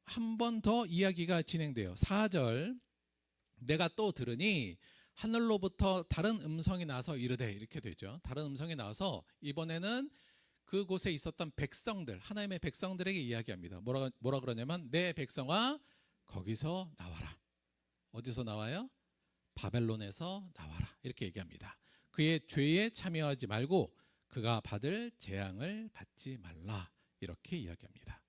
한 번 더 이야기가 진행돼요. 4절 내가 또 들으니 하늘로부터 다른 음성이 나서 이르되 이렇게 되죠. 다른 음성이 나와서 이번에는 그곳에 있었던 백성들, 하나님의 백성들에게 이야기합니다. 뭐라 그러냐면 내 백성아 거기서 나와라. 어디서 나와요? 바벨론에서 나와라. 이렇게 얘기합니다. 그의 죄에 참여하지 말고 그가 받을 재앙을 받지 말라. 이렇게 이야기합니다.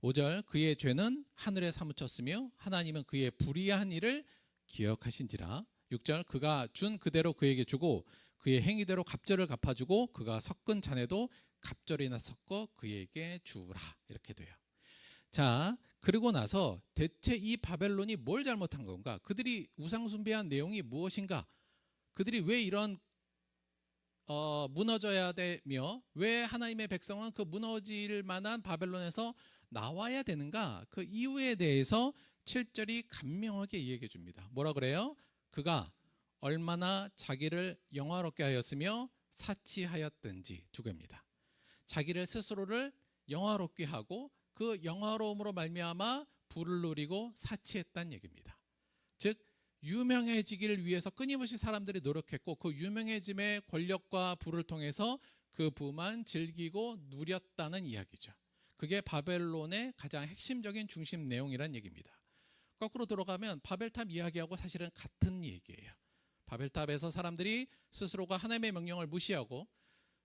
5절 그의 죄는 하늘에 사무쳤으며 하나님은 그의 불의한 일을 기억하신지라. 6절 그가 준 그대로 그에게 주고 그의 행위대로 갑절을 갚아주고 그가 섞은 잔에도 갑절이나 섞어 그에게 주라. 이렇게 돼요. 자, 그리고 나서 대체 이 바벨론이 뭘 잘못한 건가? 그들이 우상 숭배한 내용이 무엇인가? 그들이 왜 이런 무너져야 되며 왜 하나님의 백성은 그 무너질 만한 바벨론에서 나와야 되는가? 그 이유에 대해서 7절이 간명하게 이야기해 줍니다. 뭐라 그래요? 그가 얼마나 자기를 영화롭게 하였으며 사치하였든지 두 개입니다. 자기를 스스로를 영화롭게 하고 그 영화로움으로 말미암아 부를 누리고 사치했다는 얘기입니다. 즉 유명해지기를 위해서 끊임없이 사람들이 노력했고 그 유명해짐의 권력과 부를 통해서 그 부만 즐기고 누렸다는 이야기죠. 그게 바벨론의 가장 핵심적인 중심 내용이란 얘기입니다. 거꾸로 들어가면 바벨탑 이야기하고 사실은 같은 얘기예요. 바벨탑에서 사람들이 스스로가 하나님의 명령을 무시하고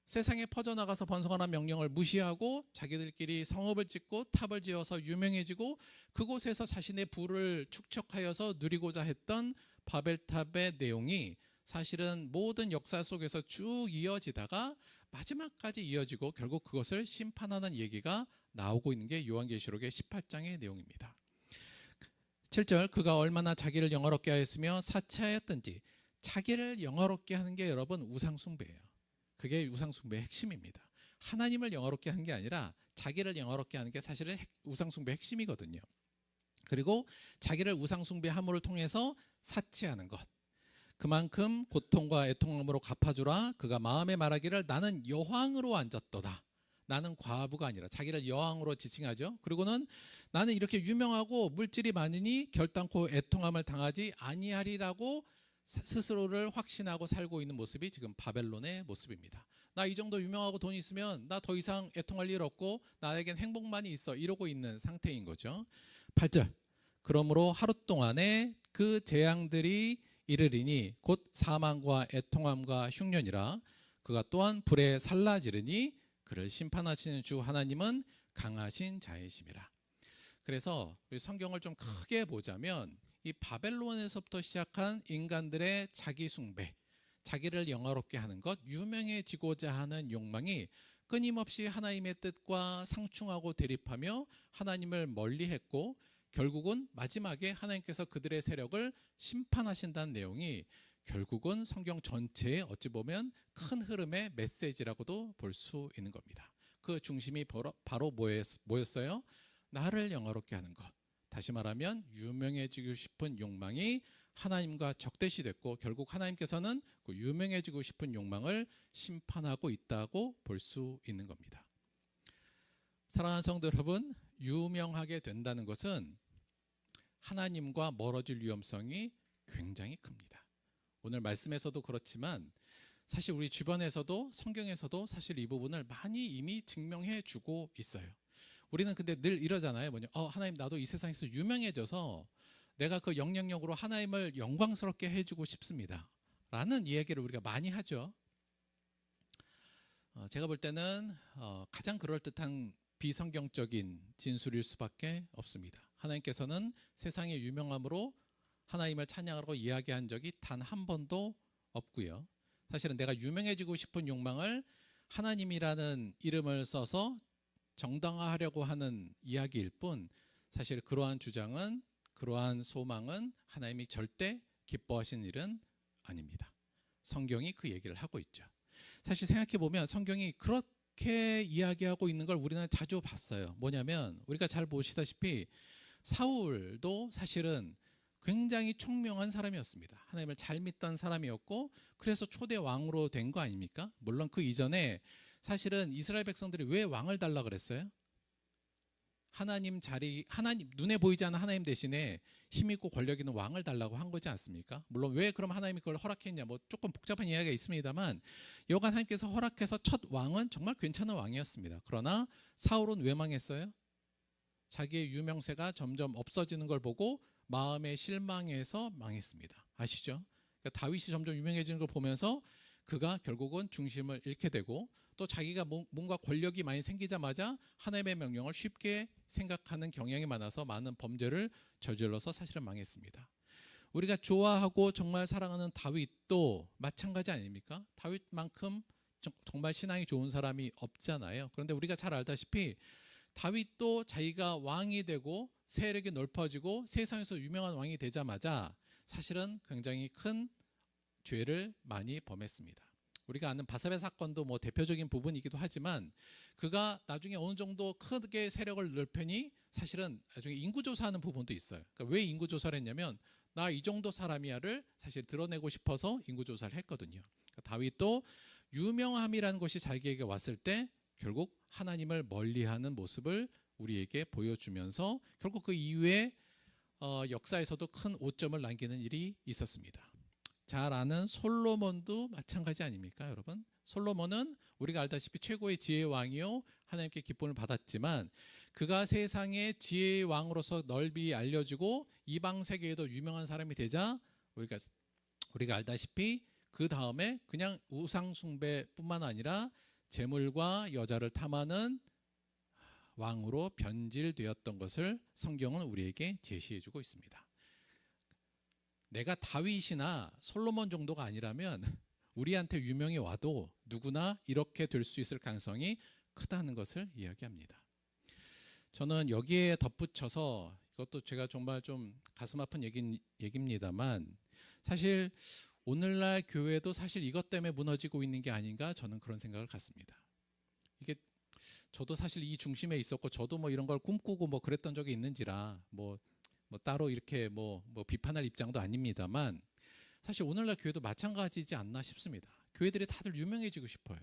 세상에 퍼져나가서 번성하는 명령을 무시하고 자기들끼리 성읍을 짓고 탑을 지어서 유명해지고 그곳에서 자신의 부를 축적하여서 누리고자 했던 바벨탑의 내용이 사실은 모든 역사 속에서 쭉 이어지다가 마지막까지 이어지고 결국 그것을 심판하는 얘기가 나오고 있는 게 요한계시록의 18장의 내용입니다. 7절 그가 얼마나 자기를 영화롭게 하였으며 사치하였든지. 자기를 영화롭게 하는 게 여러분 우상숭배예요. 그게 우상숭배의 핵심입니다. 하나님을 영화롭게 하는 게 아니라 자기를 영화롭게 하는 게 사실은 우상숭배의 핵심이거든요. 그리고 자기를 우상숭배함으로 통해서 사치하는 것, 그만큼 고통과 애통함으로 갚아주라. 그가 마음에 말하기를 나는 여왕으로 앉았도다. 나는 과부가 아니라 자기를 여왕으로 지칭하죠. 그리고는 나는 이렇게 유명하고 물질이 많으니 결단코 애통함을 당하지 아니하리라고 스스로를 확신하고 살고 있는 모습이 지금 바벨론의 모습입니다. 나 이 정도 유명하고 돈이 있으면 나 더 이상 애통할 일 없고 나에겐 행복만이 있어 이러고 있는 상태인 거죠. 8절 그러므로 하루 동안에 그 재앙들이 이르리니 곧 사망과 애통함과 흉년이라. 그가 또한 불에 살라지르니 그를 심판하시는 주 하나님은 강하신 자이심이라. 그래서 성경을 좀 크게 보자면 이 바벨론에서부터 시작한 인간들의 자기 숭배, 자기를 영화롭게 하는 것, 유명해지고자 하는 욕망이 끊임없이 하나님의 뜻과 상충하고 대립하며 하나님을 멀리했고 결국은 마지막에 하나님께서 그들의 세력을 심판하신다는 내용이 결국은 성경 전체에 어찌 보면 큰 흐름의 메시지라고도 볼 수 있는 겁니다. 그 중심이 바로 뭐였어요? 나를 영화롭게 하는 것. 다시 말하면 유명해지고 싶은 욕망이 하나님과 적대시됐고 결국 하나님께서는 그 유명해지고 싶은 욕망을 심판하고 있다고 볼 수 있는 겁니다. 사랑하는 성도 여러분, 유명하게 된다는 것은 하나님과 멀어질 위험성이 굉장히 큽니다. 오늘 말씀에서도 그렇지만 사실 우리 주변에서도 성경에서도 사실 이 부분을 많이 이미 증명해 주고 있어요. 우리는 근데 늘 이러잖아요. 하나님 나도 이 세상에서 유명해져서 내가 그 영향력으로 하나님을 영광스럽게 해주고 싶습니다 라는 이야기를 우리가 많이 하죠. 제가 볼 때는 가장 그럴듯한 비성경적인 진술일 수밖에 없습니다. 하나님께서는 세상의 유명함으로 하나님을 찬양하고 이야기한 적이 단 한 번도 없고요. 사실은 내가 유명해지고 싶은 욕망을 하나님이라는 이름을 써서 정당화하려고 하는 이야기일 뿐 사실 그러한 주장은 그러한 소망은 하나님이 절대 기뻐하시는 일은 아닙니다. 성경이 그 얘기를 하고 있죠. 사실 생각해 보면 성경이 그렇게 이야기하고 있는 걸 우리는 자주 봤어요. 뭐냐면 우리가 잘 보시다시피 사울도 사실은 굉장히 총명한 사람이었습니다. 하나님을 잘 믿던 사람이었고 그래서 초대 왕으로 된 거 아닙니까? 물론 그 이전에 사실은 이스라엘 백성들이 왜 왕을 달라 그랬어요? 하나님 자리, 하나님 눈에 보이지 않는 하나님 대신에 힘 있고 권력 있는 왕을 달라고 한 거지 않습니까? 물론 왜 그럼 하나님이 그걸 허락했냐, 뭐 조금 복잡한 이야기가 있습니다만, 여간 하나님께서 허락해서 첫 왕은 정말 괜찮은 왕이었습니다. 그러나 사울은 왜 망했어요? 자기의 유명세가 점점 없어지는 걸 보고 마음에 실망해서 망했습니다. 아시죠? 그러니까 다윗이 점점 유명해지는 걸 보면서 그가 결국은 중심을 잃게 되고, 또 자기가 뭔가 권력이 많이 생기자마자 하나님의 명령을 쉽게 생각하는 경향이 많아서 많은 범죄를 저질러서 사실은 망했습니다. 우리가 좋아하고 정말 사랑하는 다윗도 마찬가지 아닙니까? 다윗만큼 정말 신앙이 좋은 사람이 없잖아요. 그런데 우리가 잘 알다시피 다윗도 자기가 왕이 되고 세력이 넓어지고 세상에서 유명한 왕이 되자마자 사실은 굉장히 큰 죄를 많이 범했습니다. 우리가 아는 바세바 사건도 뭐 대표적인 부분이기도 하지만, 그가 나중에 어느 정도 크게 세력을 넓히니 사실은 나중에 인구조사하는 부분도 있어요. 그러니까 왜 인구조사를 했냐면, 나 이 정도 사람이야를 사실 드러내고 싶어서 인구조사를 했거든요. 그러니까 다윗도 유명함이라는 것이 자기에게 왔을 때 결국 하나님을 멀리하는 모습을 우리에게 보여주면서 결국 그 이후에 역사에서도 큰 오점을 남기는 일이 있었습니다. 잘 아는 솔로몬도 마찬가지 아닙니까, 여러분? 솔로몬은 우리가 알다시피 최고의 지혜의 왕이요 하나님께 기쁨을 받았지만, 그가 세상의 지혜의 왕으로서 널리 알려지고 이방 세계에도 유명한 사람이 되자 우리가 알다시피 그 다음에 그냥 우상 숭배뿐만 아니라 재물과 여자를 탐하는 왕으로 변질되었던 것을 성경은 우리에게 제시해주고 있습니다. 내가 다윗이나 솔로몬 정도가 아니라면 우리한테 유명해 와도 누구나 이렇게 될 수 있을 가능성이 크다는 것을 이야기합니다. 저는 여기에 덧붙여서, 이것도 제가 정말 좀 가슴 아픈 얘기입니다만, 사실 오늘날 교회도 사실 이것 때문에 무너지고 있는 게 아닌가, 저는 그런 생각을 갖습니다. 이게 저도 사실 이 중심에 있었고, 저도 뭐 이런 걸 꿈꾸고 뭐 그랬던 적이 있는지라 뭐 따로 이렇게 뭐 비판할 입장도 아닙니다만, 사실 오늘날 교회도 마찬가지지 않나 싶습니다. 교회들이 다들 유명해지고 싶어요.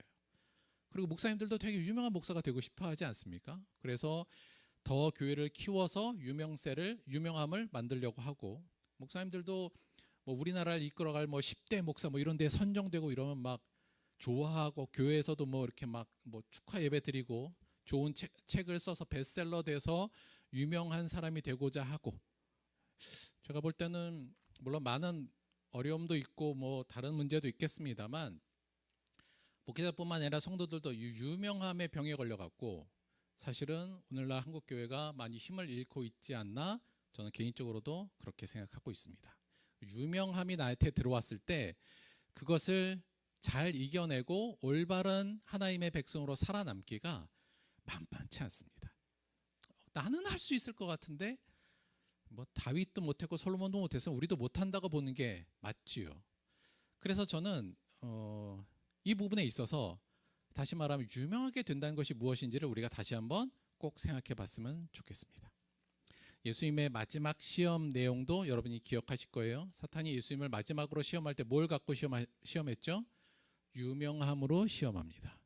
그리고 목사님들도 되게 유명한 목사가 되고 싶어 하지 않습니까? 그래서 더 교회를 키워서 유명함을 만들려고 하고, 목사님들도 뭐 우리나라를 이끌어갈 뭐 10대 목사 뭐 이런 데 선정되고 이러면 막 좋아하고, 교회에서도 뭐 이렇게 막 뭐 축하 예배 드리고 좋은 책을 써서 베스트셀러 돼서 유명한 사람이 되고자 하고, 제가 볼 때는 물론 많은 어려움도 있고 뭐 다른 문제도 있겠습니다만, 목회자뿐만 아니라 성도들도 유명함의 병에 걸려갖고 사실은 오늘날 한국 교회가 많이 힘을 잃고 있지 않나, 저는 개인적으로도 그렇게 생각하고 있습니다. 유명함이 나한테 들어왔을 때 그것을 잘 이겨내고 올바른 하나님의 백성으로 살아남기가 만만치 않습니다. 나는 할 수 있을 것 같은데 뭐 다윗도 못했고 솔로몬도 못해서 우리도 못한다고 보는 게 맞지요. 그래서 저는 이 부분에 있어서 다시 말하면 유명하게 된다는 것이 무엇인지를 우리가 다시 한번 꼭 생각해 봤으면 좋겠습니다. 예수님의 마지막 시험 내용도 여러분이 기억하실 거예요. 사탄이 예수님을 마지막으로 시험할 때 뭘 갖고 시험했죠? 유명함으로 시험합니다.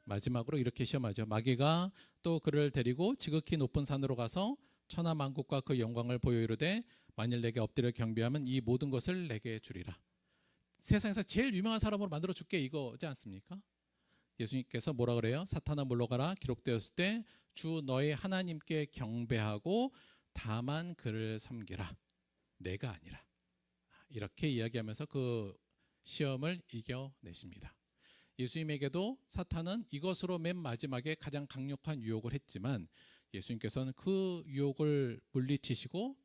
마지막으로 이렇게 시험하죠. 마귀가 또 그를 데리고 지극히 높은 산으로 가서 천하 만국과 그 영광을 보여 이르되, 만일 내게 엎드려 경배하면 이 모든 것을 내게 주리라. 세상에서 제일 유명한 사람으로 만들어 줄게, 이거지 않습니까? 예수님께서 뭐라 그래요? 사탄아 물러가라, 기록되었을 때 주 너의 하나님께 경배하고 다만 그를 섬기라, 내가 아니라. 이렇게 이야기하면서 그 시험을 이겨내십니다. 예수님에게도 사탄은 이것으로 맨 마지막에 가장 강력한 유혹을 했지만, 예수님께서는 그 유혹을 물리치시고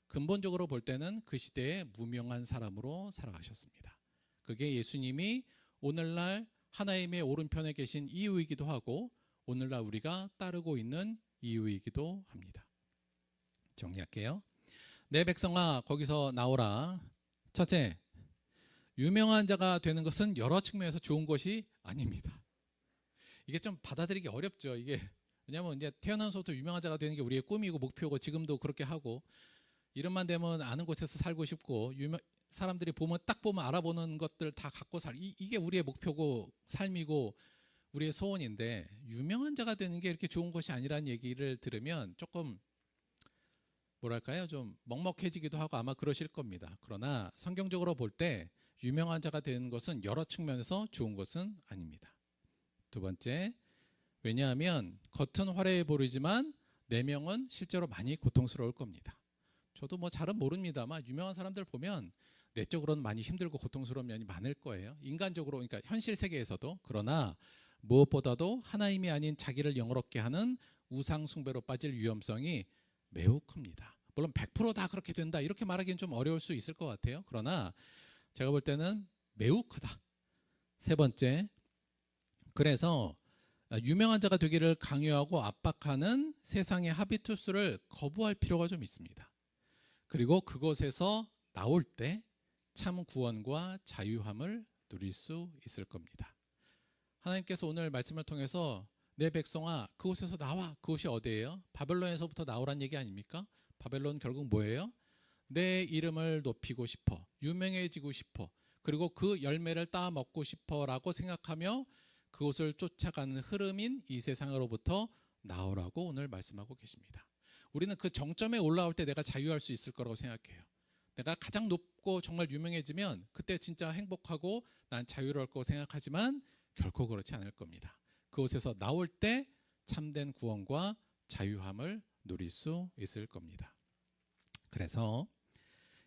근본적으로 볼 때는 그 시대에 무명한 사람으로 살아가셨습니다. 그게 예수님이 오늘날 하나님의 오른편에 계신 이유이기도 하고, 오늘날 우리가 따르고 있는 이유이기도 합니다. 정리할게요. 내 백성아 거기서 나오라. 첫째, 유명한 자가 되는 것은 여러 측면에서 좋은 것이 아닙니다. 이게 좀 받아들이기 어렵죠. 이게 왜냐하면 이제 태어나서부터 유명한 자가 되는 게 우리의 꿈이고 목표고, 지금도 그렇게 하고, 이름만 되면 아는 곳에서 살고 싶고, 사람들이 딱 보면 알아보는 것들 다 갖고 이게 우리의 목표고 삶이고, 우리의 소원인데 유명한 자가 되는 게 이렇게 좋은 것이 아니라는 얘기를 들으면 조금 뭐랄까요? 좀 먹먹해지기도 하고 아마 그러실 겁니다. 그러나 성경적으로 볼 때 유명한 자가 되는 것은 여러 측면에서 좋은 것은 아닙니다. 두 번째, 왜냐하면 겉은 화려해 보이지만 내면은 실제로 많이 고통스러울 겁니다. 저도 뭐 잘은 모릅니다만 유명한 사람들 보면 내적으로는 많이 힘들고 고통스러운 면이 많을 거예요. 인간적으로, 그러니까 현실 세계에서도. 그러나 무엇보다도 하나님이 아닌 자기를 영어롭게 하는 우상 숭배로 빠질 위험성이 매우 큽니다. 물론 100%다 그렇게 된다 이렇게 말하기는 좀 어려울 수 있을 것 같아요. 그러나 제가 볼 때는 매우 크다. 세 번째, 그래서 유명한 자가 되기를 강요하고 압박하는 세상의 하비투스를 거부할 필요가 좀 있습니다. 그리고 그것에서 나올 때 참 구원과 자유함을 누릴 수 있을 겁니다. 하나님께서 오늘 말씀을 통해서 내 백성아 그곳에서 나와. 그곳이 어디예요? 바벨론에서부터 나오란 얘기 아닙니까? 바벨론 결국 뭐예요? 내 이름을 높이고 싶어, 유명해지고 싶어, 그리고 그 열매를 따먹고 싶어라고 생각하며 그곳을 쫓아가는 흐름인 이 세상으로부터 나오라고 오늘 말씀하고 계십니다. 우리는 그 정점에 올라올 때 내가 자유할 수 있을 거라고 생각해요. 내가 가장 높고 정말 유명해지면 그때 진짜 행복하고 난 자유로울 거라고 생각하지만 결코 그렇지 않을 겁니다. 그곳에서 나올 때 참된 구원과 자유함을 누릴 수 있을 겁니다. 그래서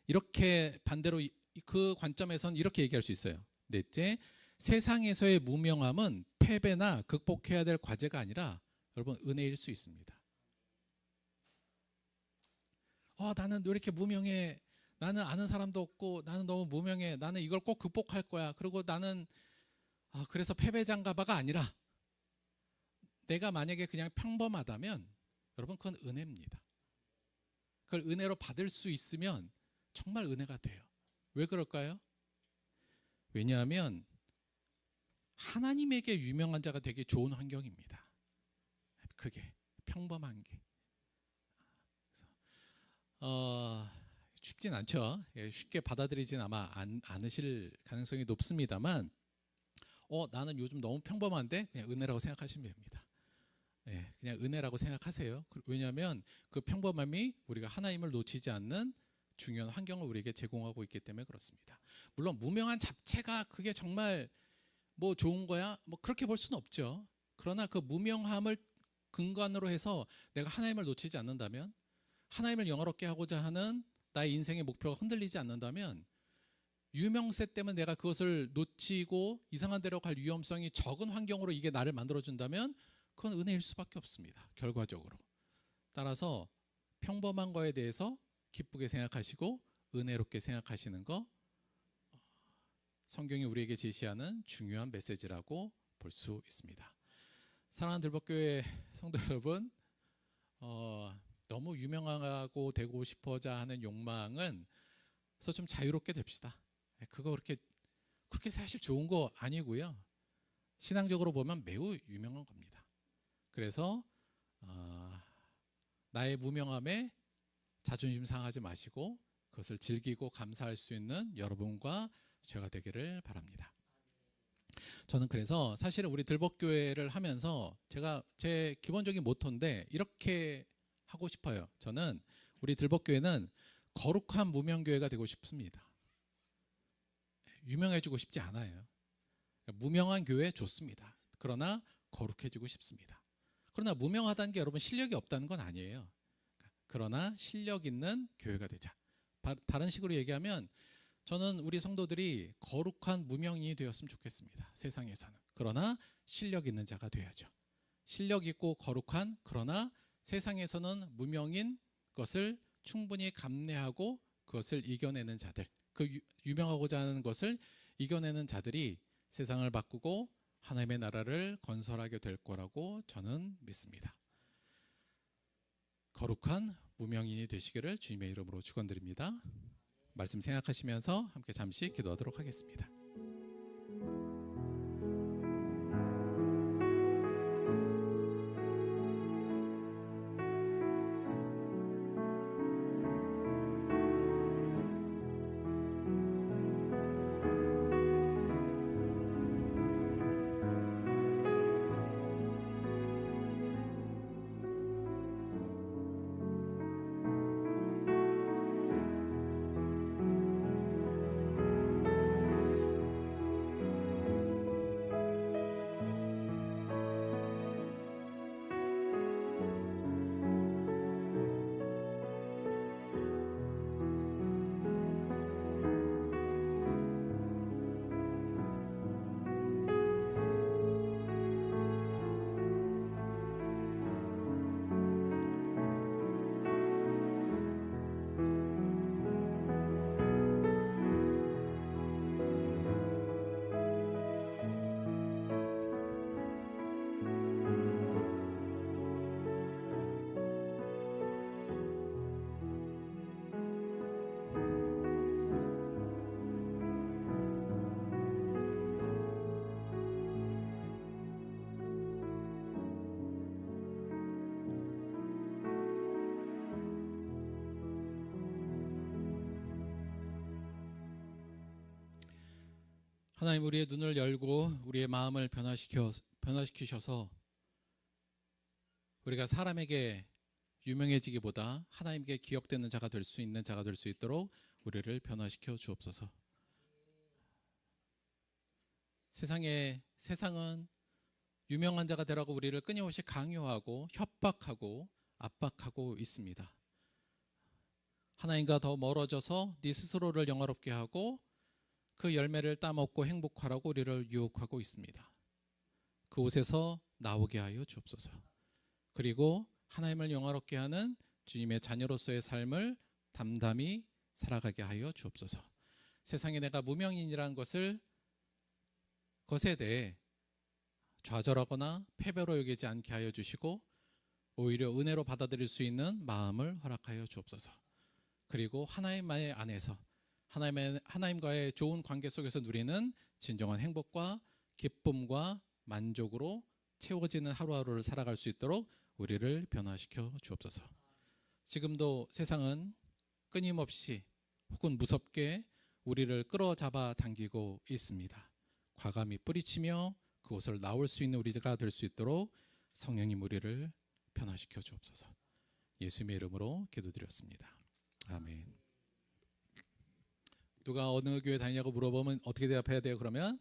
이렇게 반대로 그 관점에서는 이렇게 얘기할 수 있어요. 넷째, 세상에서의 무명함은 패배나 극복해야 될 과제가 아니라 여러분 은혜일 수 있습니다. 나는 왜 이렇게 무명해? 나는 아는 사람도 없고 나는 너무 무명해. 나는 이걸 꼭 극복할 거야. 그리고 나는 그래서 패배자인가 봐가 아니라 내가 만약에 그냥 평범하다면 여러분 그건 은혜입니다. 그걸 은혜로 받을 수 있으면 정말 은혜가 돼요. 왜 그럴까요? 왜냐하면 하나님에게 유명한 자가 되기 좋은 환경입니다. 그게 평범한 게. 쉽진 않죠. 쉽게 받아들이진 아마 않으실 가능성이 높습니다만 나는 요즘 너무 평범한데 그냥 은혜라고 생각하시면 됩니다. 그냥 은혜라고 생각하세요. 왜냐하면 그 평범함이 우리가 하나님을 놓치지 않는 중요한 환경을 우리에게 제공하고 있기 때문에 그렇습니다. 물론 무명한 자체가 그게 정말 뭐 좋은 거야? 뭐 그렇게 볼 수는 없죠. 그러나 그 무명함을 근간으로 해서 내가 하나님을 놓치지 않는다면, 하나님을 영화롭게 하고자 하는 나의 인생의 목표가 흔들리지 않는다면, 유명세 때문에 내가 그것을 놓치고 이상한 데로 갈 위험성이 적은 환경으로 이게 나를 만들어준다면 그건 은혜일 수밖에 없습니다. 결과적으로. 따라서 평범한 거에 대해서 기쁘게 생각하시고 은혜롭게 생각하시는 거, 성경이 우리에게 제시하는 중요한 메시지라고 볼 수 있습니다. 사랑하는 들복교회 성도 여러분, 너무 유명하고 되고 싶어자 하는 욕망은 그래서 좀 자유롭게 됩시다. 그거 그렇게 사실 좋은 거 아니고요. 신앙적으로 보면 매우 유명한 겁니다. 그래서 나의 무명함에 자존심 상하지 마시고 그것을 즐기고 감사할 수 있는 여러분과 제가 되기를 바랍니다. 저는 그래서 사실은 우리 들복교회를 하면서 제 기본적인 모토인데 이렇게 하고 싶어요. 저는 우리 들복교회는 거룩한 무명교회가 되고 싶습니다. 유명해지고 싶지 않아요. 무명한 교회 좋습니다. 그러나 거룩해지고 싶습니다. 그러나 무명하다는 게 여러분 실력이 없다는 건 아니에요. 그러나 실력 있는 교회가 되자. 다른 식으로 얘기하면 저는 우리 성도들이 거룩한 무명인이 되었으면 좋겠습니다. 세상에서는. 그러나 실력 있는 자가 돼야죠. 실력 있고 거룩한, 그러나 세상에서는 무명인 것을 충분히 감내하고 그것을 이겨내는 자들, 그 유명하고자 하는 것을 이겨내는 자들이 세상을 바꾸고 하나님의 나라를 건설하게 될 거라고 저는 믿습니다. 거룩한 무명인이 되시기를 주님의 이름으로 축원드립니다. 말씀 생각하시면서 함께 잠시 기도하도록 하겠습니다. 하나님, 우리의 눈을 열고 우리의 마음을 변화시키셔서 우리가 사람에게 유명해지기보다 하나님께 기억되는 자가 될 수 있는 자가 될 수 있도록 우리를 변화시켜 주옵소서. 세상은 유명한 자가 되라고 우리를 끊임없이 강요하고 협박하고 압박하고 있습니다. 하나님과 더 멀어져서 네 스스로를 영화롭게 하고 그 열매를 따먹고 행복하라고 우리를 유혹하고 있습니다. 그곳에서 나오게 하여 주옵소서. 그리고 하나님을 영화롭게 하는 주님의 자녀로서의 삶을 담담히 살아가게 하여 주옵소서. 세상에 내가 무명인이라는 것에 대해 좌절하거나 패배로 여기지 않게 하여 주시고 오히려 은혜로 받아들일 수 있는 마음을 허락하여 주옵소서. 그리고 하나님의 안에서 하나님과의 좋은 관계 속에서 누리는 진정한 행복과 기쁨과 만족으로 채워지는 하루하루를 살아갈 수 있도록 우리를 변화시켜 주옵소서. 지금도 세상은 끊임없이 혹은 무섭게 우리를 끌어잡아 당기고 있습니다. 과감히 뿌리치며 그곳을 나올 수 있는 우리가 될 수 있도록 성령님 우리를 변화시켜 주옵소서. 예수님의 이름으로 기도드렸습니다. 아멘. 누가 어느 교회 다니냐고 물어보면 어떻게 대답해야 돼요? 그러면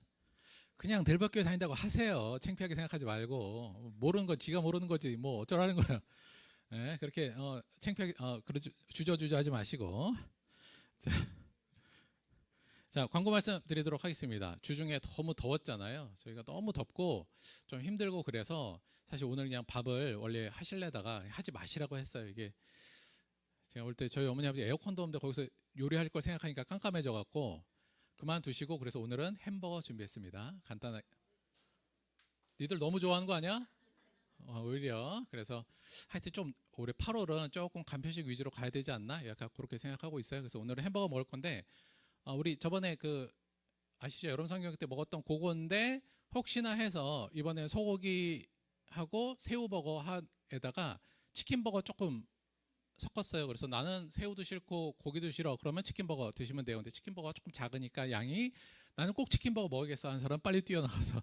그냥 들벗교회 다닌다고 하세요. 창피하게 생각하지 말고. 모르는 건 지가 모르는 거지 뭐 어쩌라는 거예요. 네, 그렇게 창피하게 주저주저 하지 마시고. 자, 광고 말씀 드리도록 하겠습니다. 주중에 너무 더웠잖아요. 저희가 너무 덥고 좀 힘들고 그래서 사실 오늘 그냥 밥을 원래 하실래다가 하지 마시라고 했어요. 이게 제가 볼 때 저희 어머니 아버지 에어컨도 없는데 거기서 요리할 걸 생각하니까 깜깜해져 갖고 그만두시고 그래서 오늘은 햄버거 준비했습니다. 간단하게. 니들 너무 좋아하는 거 아니야? 오히려. 그래서 하여튼 좀 올해 8월은 조금 간편식 위주로 가야 되지 않나? 약간 그렇게 생각하고 있어요. 그래서 오늘은 햄버거 먹을 건데 우리 저번에 아시죠? 여름 성경 때 먹었던 그건데 혹시나 해서 이번에 소고기하고 새우버거에다가 치킨버거 조금 섞었어요. 그래서 나는 새우도 싫고 고기도 싫어. 그러면 치킨버거 드시면 돼요. 근데 치킨버거가 조금 작으니까 양이 나는 꼭 치킨버거 먹겠어 하는 사람 빨리 뛰어나가서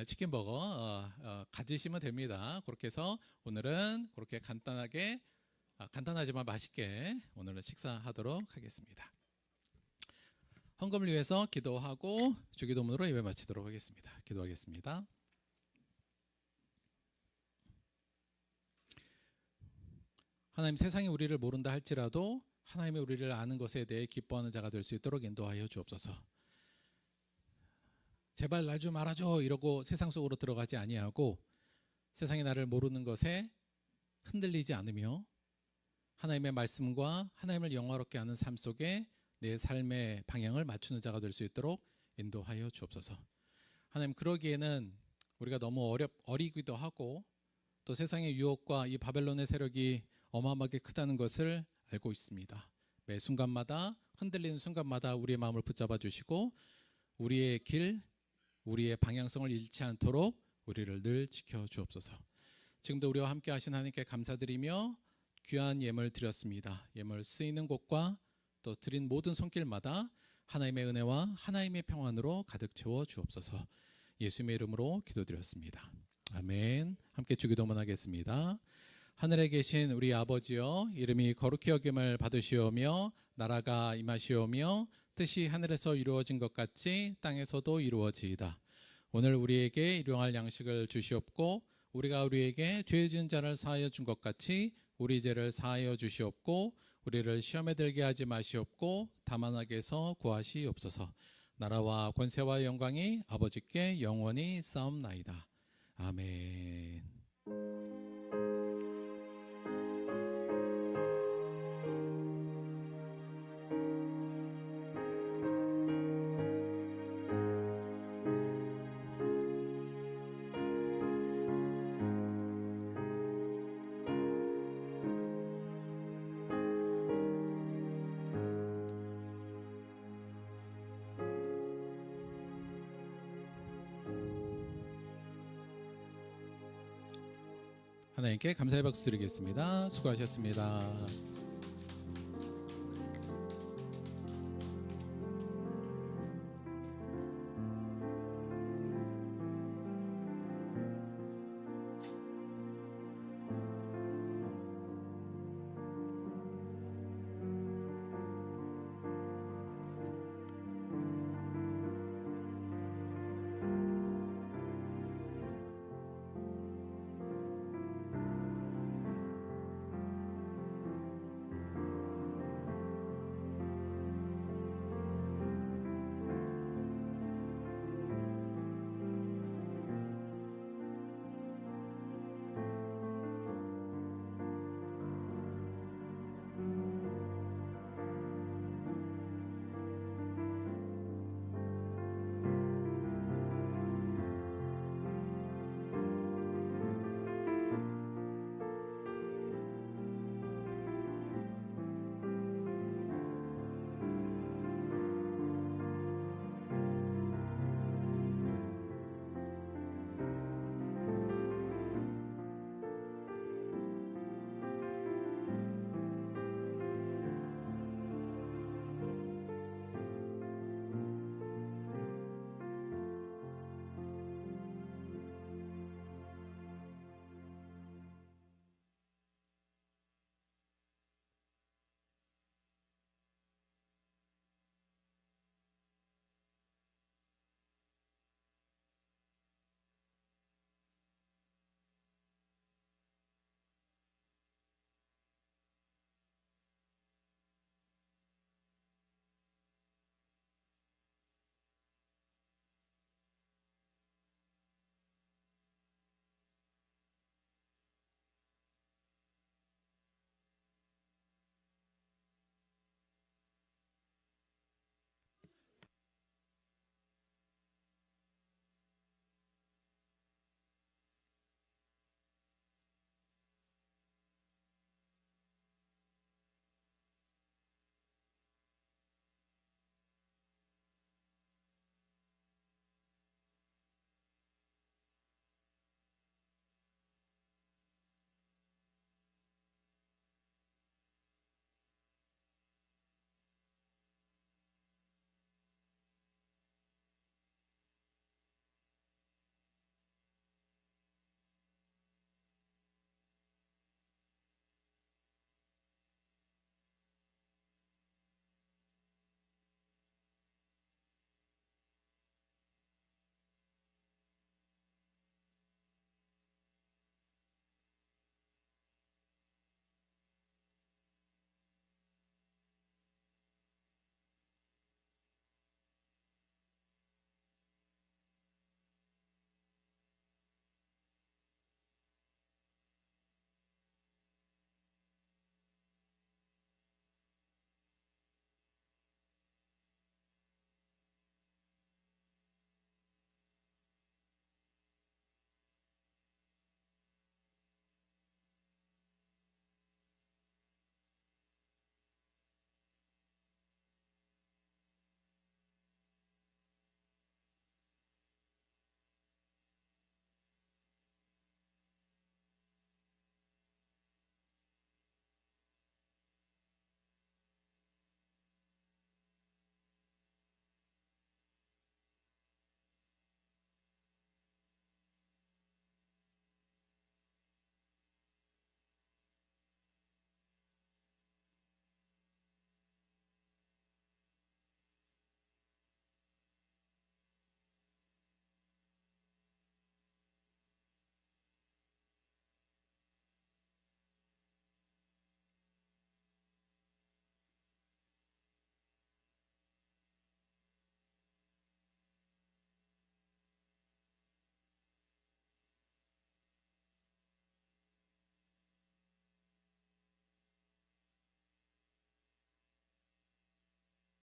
치킨버거 가지시면 됩니다. 그렇게 해서 오늘은 그렇게 간단하지만 맛있게 오늘은 식사하도록 하겠습니다. 헌금을 위해서 기도하고 주기도문으로 예배 마치도록 하겠습니다. 기도하겠습니다. 하나님, 세상이 우리를 모른다 할지라도 하나님이 우리를 아는 것에 대해 기뻐하는 자가 될 수 있도록 인도하여 주옵소서. 제발 날 좀 알아줘 이러고 세상 속으로 들어가지 아니하고 세상이 나를 모르는 것에 흔들리지 않으며 하나님의 말씀과 하나님을 영화롭게 하는 삶 속에 내 삶의 방향을 맞추는 자가 될 수 있도록 인도하여 주옵소서. 하나님, 그러기에는 우리가 너무 어리기도 하고 또 세상의 유혹과 이 바벨론의 세력이 어마어마하게 크다는 것을 알고 있습니다. 매 순간마다 흔들리는 순간마다 우리의 마음을 붙잡아 주시고 우리의 길, 우리의 방향성을 잃지 않도록 우리를 늘 지켜 주옵소서. 지금도 우리와 함께 하신 하나님께 감사드리며 귀한 예물 드렸습니다. 예물 쓰이는 곳과 또 드린 모든 손길마다 하나님의 은혜와 하나님의 평안으로 가득 채워 주옵소서. 예수님의 이름으로 기도드렸습니다. 아멘. 함께 주기도문 하겠습니다. 하늘에 계신 우리 아버지여, 이름이 거룩히 여김을 받으시오며 나라가 임하시오며 뜻이 하늘에서 이루어진 것 같이 땅에서도 이루어지이다. 오늘 우리에게 일용할 양식을 주시옵고 우리가 우리에게 죄 지은 자를 사하여 준 것 같이 우리 죄를 사하여 주시옵고 우리를 시험에 들게 하지 마시옵고 다만 악에서 구하시옵소서. 나라와 권세와 영광이 아버지께 영원히 싸움나이다. 아멘. 하나님께 감사의 박수 드리겠습니다. 수고하셨습니다.